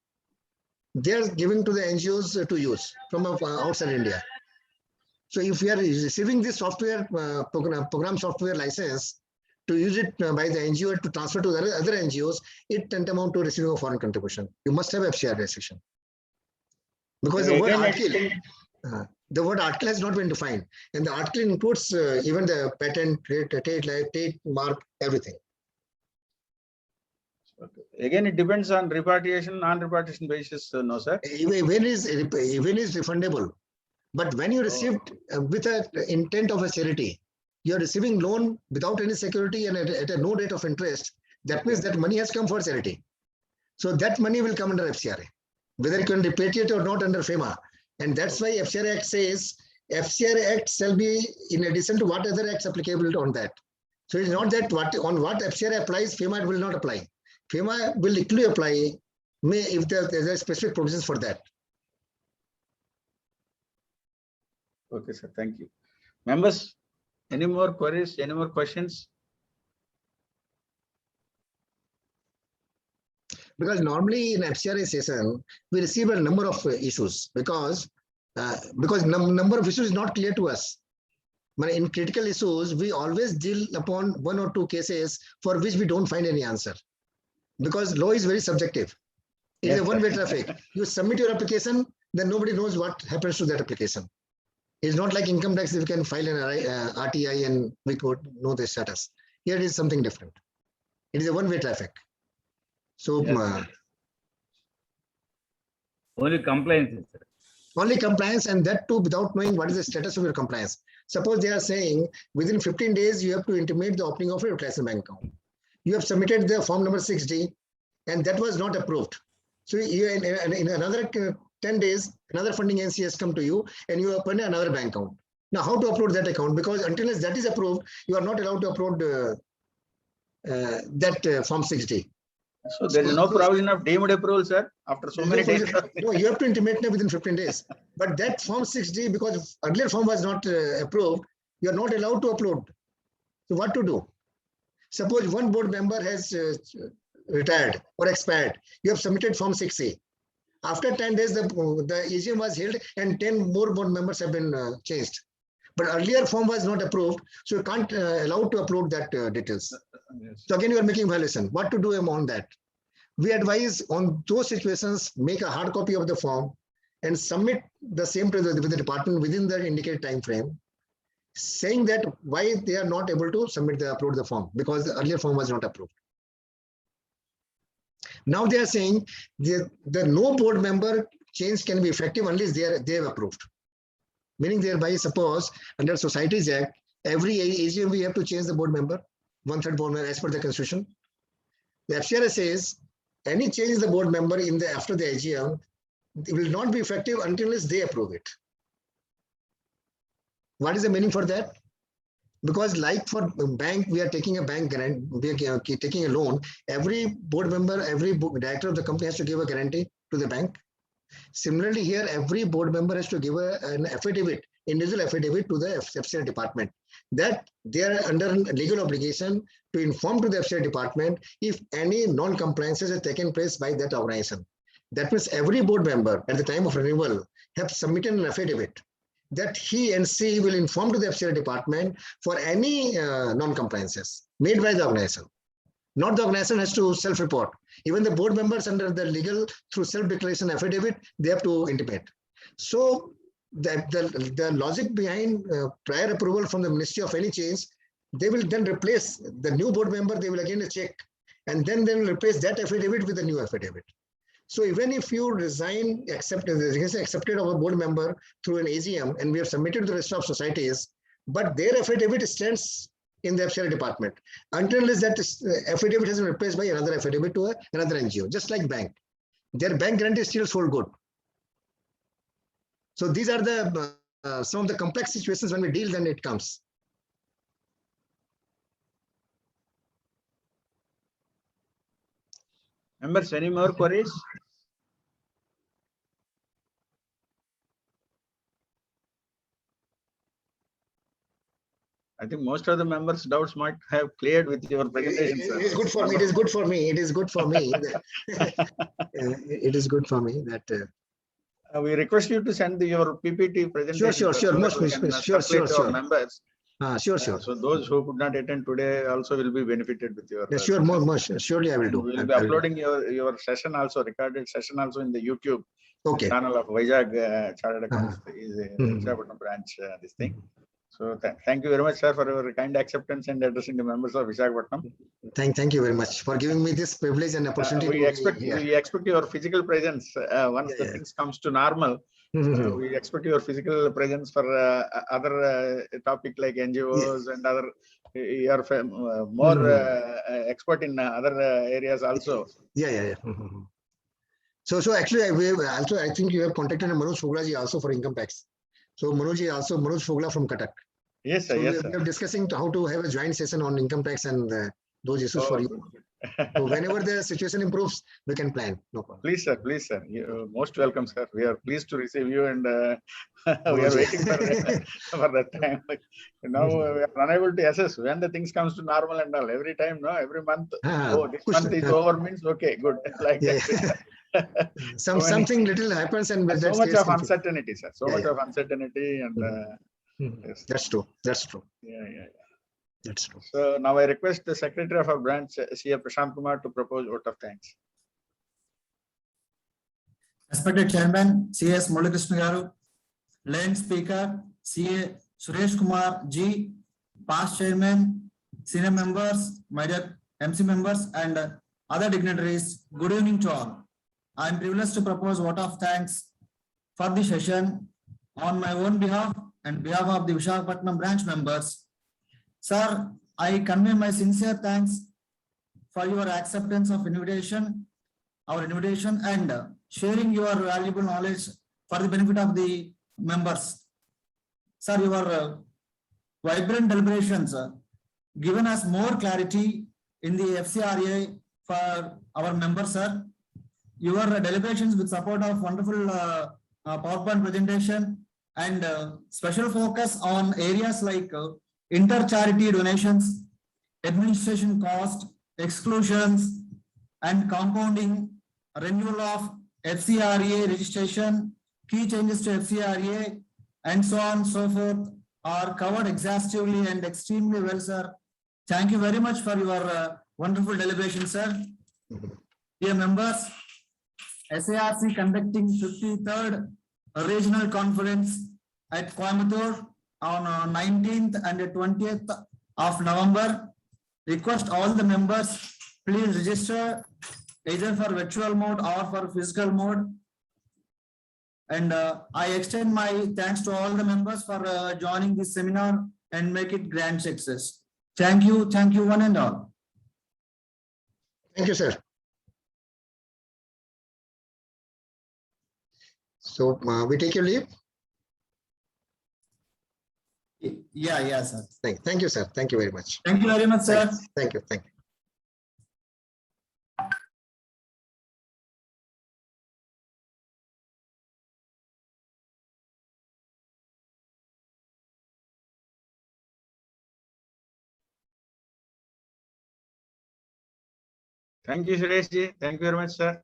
they are giving to the NGOs to use from outside India. So if we are receiving this software program software license to use it by the NGO to transfer to the other NGOs, it tantamount to receiving a foreign contribution. You must have FCRA registration. Because the word article has not been defined, and the article includes even the patent, trademark, everything. Okay. Again, it depends on repatriation, non-repatriation basis, no, sir? Even is refundable. But when you received with an intent of a charity, you are receiving loan without any security and at a no rate of interest. That means that money has come for charity. So that money will come under FCRA, whether you can repatriate or not under FEMA. And that's why FCRA Act says FCRA Act shall be in addition to what other acts applicable on that. So it's not that on what FCRA applies, FEMA will not apply. FEMA will equally apply if there are specific provisions for that. Okay, sir. Thank you. Members, any more queries? Any more questions? Because normally in FCRA session, we receive a number of issues because number of issues is not clear to us. But in critical issues, we always deal upon one or two cases for which we don't find any answer. Because law is very subjective. It is a one-way traffic. You submit your application, then nobody knows what happens to that application. It's not like income tax, if you can file an RTI and we could know the status. Here it is something different. It is a one-way traffic. So Only compliance, sir. Only compliance, and that too without knowing what is the status of your compliance. Suppose they are saying within 15 days, you have to intimate the opening of your utilization bank account. You have submitted the form number 6D and that was not approved. So you, in another 10 days, another funding agency has come to you and you open another bank account. Now, how to upload that account? Because until that is approved, you are not allowed to upload that form 6D. So there is no provision of deemed approval, sir, after so many days. No, you have to intimate within 15 days. But that form 6D, because earlier form was not approved, you are not allowed to upload. So what to do? Suppose one board member has retired or expired. You have submitted form 6A. After 10 days, the AGM was held and 10 more board members have been changed. But earlier form was not approved, so you can't allow to upload that details. Yes. So again, you are making violation. What to do on that? We advise on those situations, make a hard copy of the form and submit the same to the department within the indicated time frame, saying that why they are not able to upload the form because the earlier form was not approved. Now they are saying the no board member change can be effective unless they have approved. Meaning thereby, suppose under Societies Act, every AGM we have to change the board member, 1/3 board member as per the constitution. The FCRA says any change in the board member after the AGM will not be effective until they approve it. What is the meaning for that? Because like for bank, we are taking a bank guarantee, we are taking a loan. Every board member, every director of the company has to give a guarantee to the bank. Similarly, here every board member has to give an affidavit, individual affidavit to the FCRA department that they are under legal obligation to inform to the FCRA department if any non-compliances have taken place by that organization. That means every board member at the time of renewal have submitted an affidavit that he and she will inform to the FCRA department for any non-compliances made by the organization. Not the organization has to self-report. Even the board members under the legal through self-declaration affidavit, they have to intimate. So the logic behind prior approval from the Ministry of any change, they will then replace the new board member, they will again check, and then they will replace that affidavit with a new affidavit. So even if you resign, accepted of a board member through an AGM, and we have submitted to the rest of societies, but their affidavit stands in the FCRA department until that affidavit has been replaced by another affidavit to another NGO, just like bank. Their bank guarantee is still sold good. So these are the some of the complex situations when we deal, then it comes. Members, any more queries? I think most of the members' doubts might have cleared with your presentation, sir. It is good for me. It is good for me. It is good for me. It is good for me that. We request you to send your PPT presentation. Sure. sir, so that Most, we can, sure. circulate to our members. Sure. So those who could not attend today also will be benefited with your. Yeah, sure, more. Surely I will And do. we will be uploading your session also, recorded session also in the YouTube Okay. channel of Vizag Chartered Accounts is Mhm. Visakhapatnam branch, this thing. So thank you very much, sir, for your kind acceptance and addressing the members of Visakhapatnam. Thank you very much for giving me this privilege and opportunity. We expect your physical presence once the things comes to normal. We expect your physical presence for other topic like NGOs and other. You are more expert in other areas also. Yeah. So actually, I think you have contacted Manoj Fogla ji also for income tax. So Manoj Fogla from Cuttack. Yes, sir. So Yes, we sir. are discussing how to have a joint session on income tax and those issues for you. So whenever the situation improves, we can plan. No problem. Please, sir. Please, sir. You're most welcome, sir. We are pleased to receive you, and we are waiting for that time. Now we are unable to assess when the things comes to normal and all. Every time, no, every month. This month is over means okay, good. Like that. Something little happens and So much of uncertainty, sir. So much Yeah. of uncertainty and. Yes. That's true. Yeah. That's true. So now I request the secretary of our branch, CA Prashant Kumar, to propose vote of thanks. Respected Chairman, CS Muralikrishna Garu, Lane Speaker, CA Suresh Kumar G, past Chairman, senior members, my dear MC members, and other dignitaries, good evening to all. I am privileged to propose vote of thanks for the session on my own behalf and behalf of the Visakhapatnam branch members. Sir, I convey my sincere thanks for your acceptance of our invitation, and sharing your valuable knowledge for the benefit of the members. Sir, your vibrant deliberations given us more clarity in the FCRA for our members, sir. Your deliberations with support of wonderful PowerPoint presentation and special focus on areas like inter-charity donations, administration cost, exclusions, and compounding, renewal of FCRA registration, key changes to FCRA, and so on and so forth are covered exhaustively and extremely well, sir. Thank you very much for your wonderful deliberation, sir. Dear members, SARC conducting 53rd Regional Conference at Coimbatore on 19th and 20th of November. Request all the members, please register either for virtual mode or for physical mode. And I extend my thanks to all the members for joining this seminar and make it grand success. Thank you one and all. Thank you, sir. So we take your leave. Yeah, sir. Thank you, sir. Thank you very much. Thank you very much, sir. Thank you. Thank you, Suresh ji. Thank you very much, sir.